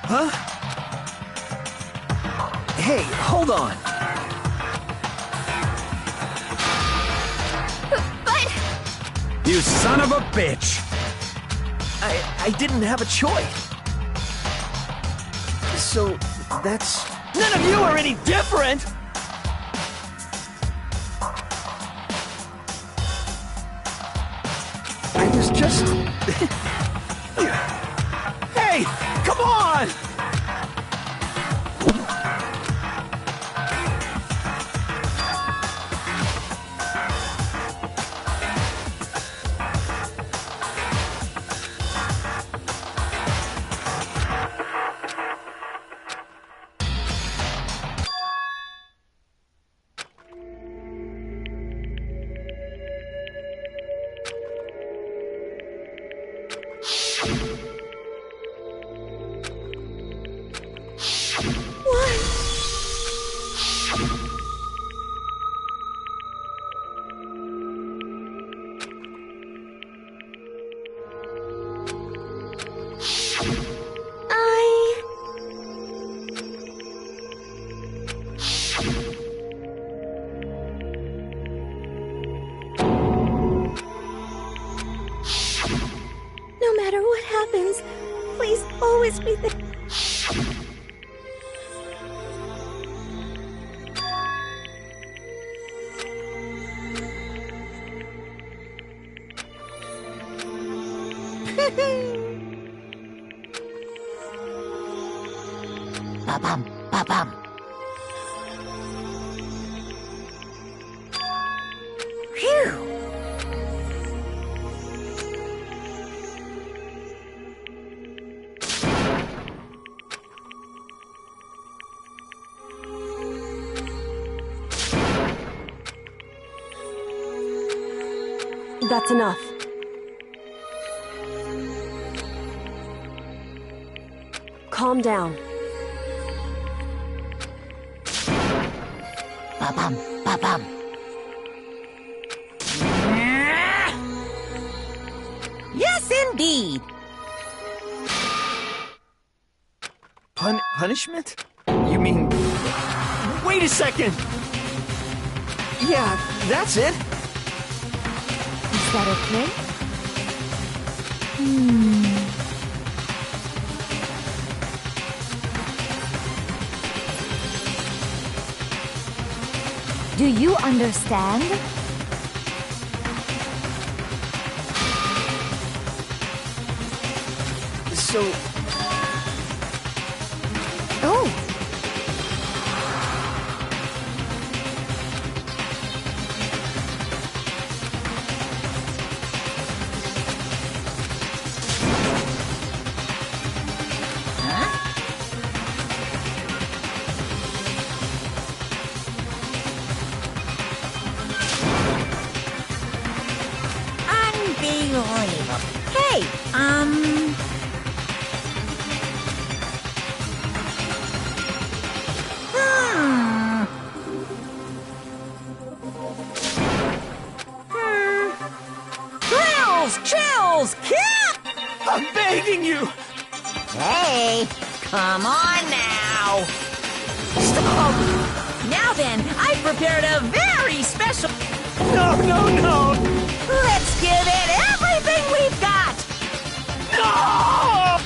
Huh? Hey, hold on. But... You son of a bitch! I didn't have a choice. So, that's... None of you are any different! I was just... Hey! Come on! No matter what happens, please always be there. Ba-bum, ba-bum. Phew! That's enough. Calm down. Ba-bum, ba-bum. Yes, indeed. Punishment? You mean... Wait a second! Yeah, that's it. Is that okay? Do you understand? So... Oh! Hey, Thrills, chills, kick! I'm begging you! Hey, come on now. Stop! Now then, I've prepared a very special... No, no, no! Let's give it everything we've got! No!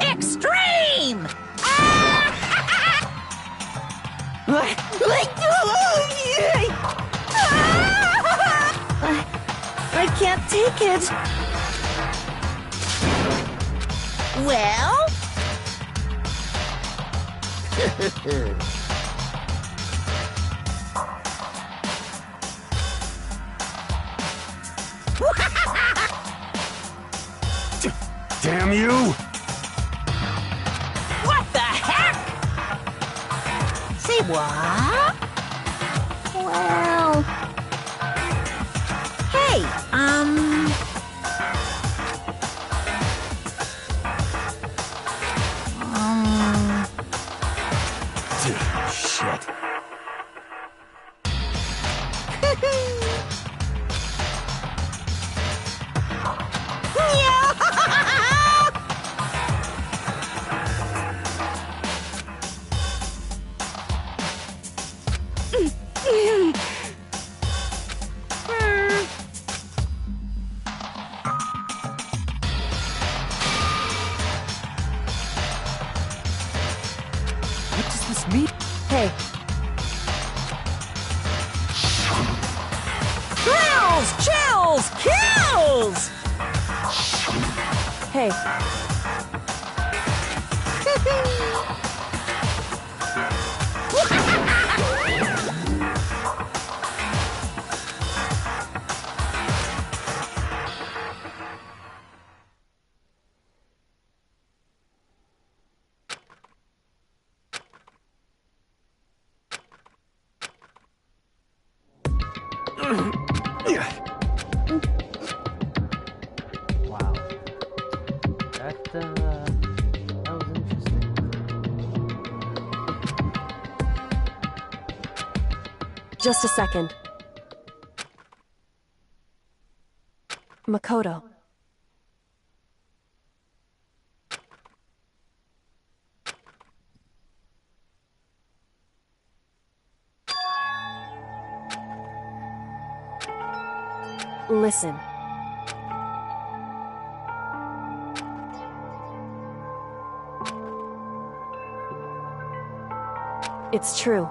Extreme! I can't take it. Well? Damn you! What the heck? Say what? Well... Hey, Shit. What does this mean? Hey, thrills, chills, kills! hey, Wow. That was interesting. just a second. Makoto. Listen. It's true.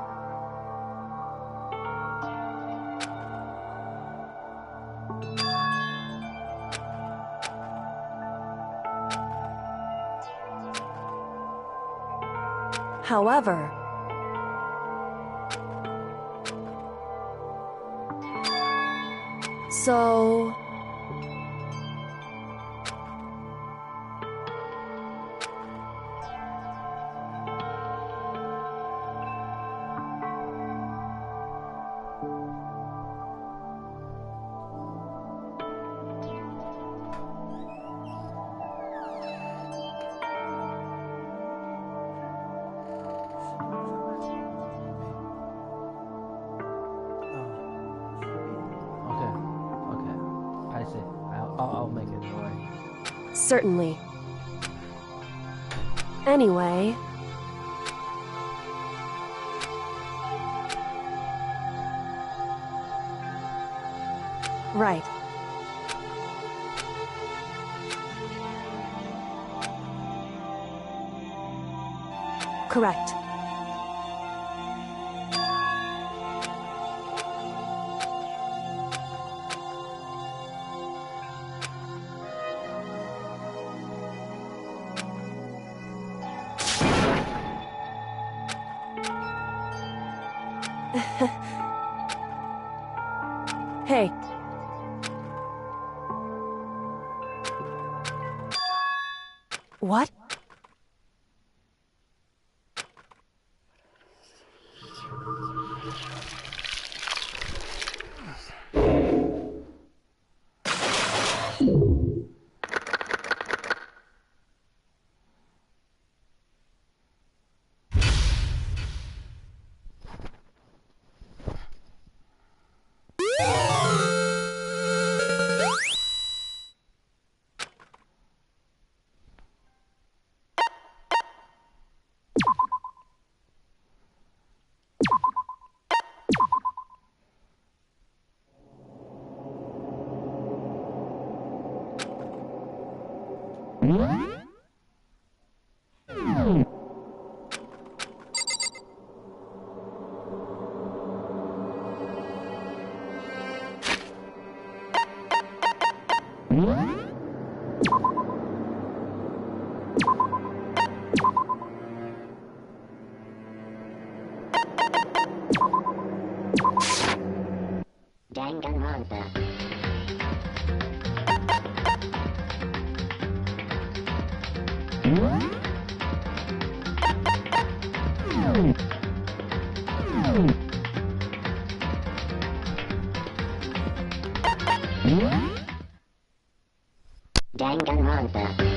However, so... I'll make it, alright. Certainly. Anyway... Right. Correct. Hey. What? Danganronpa.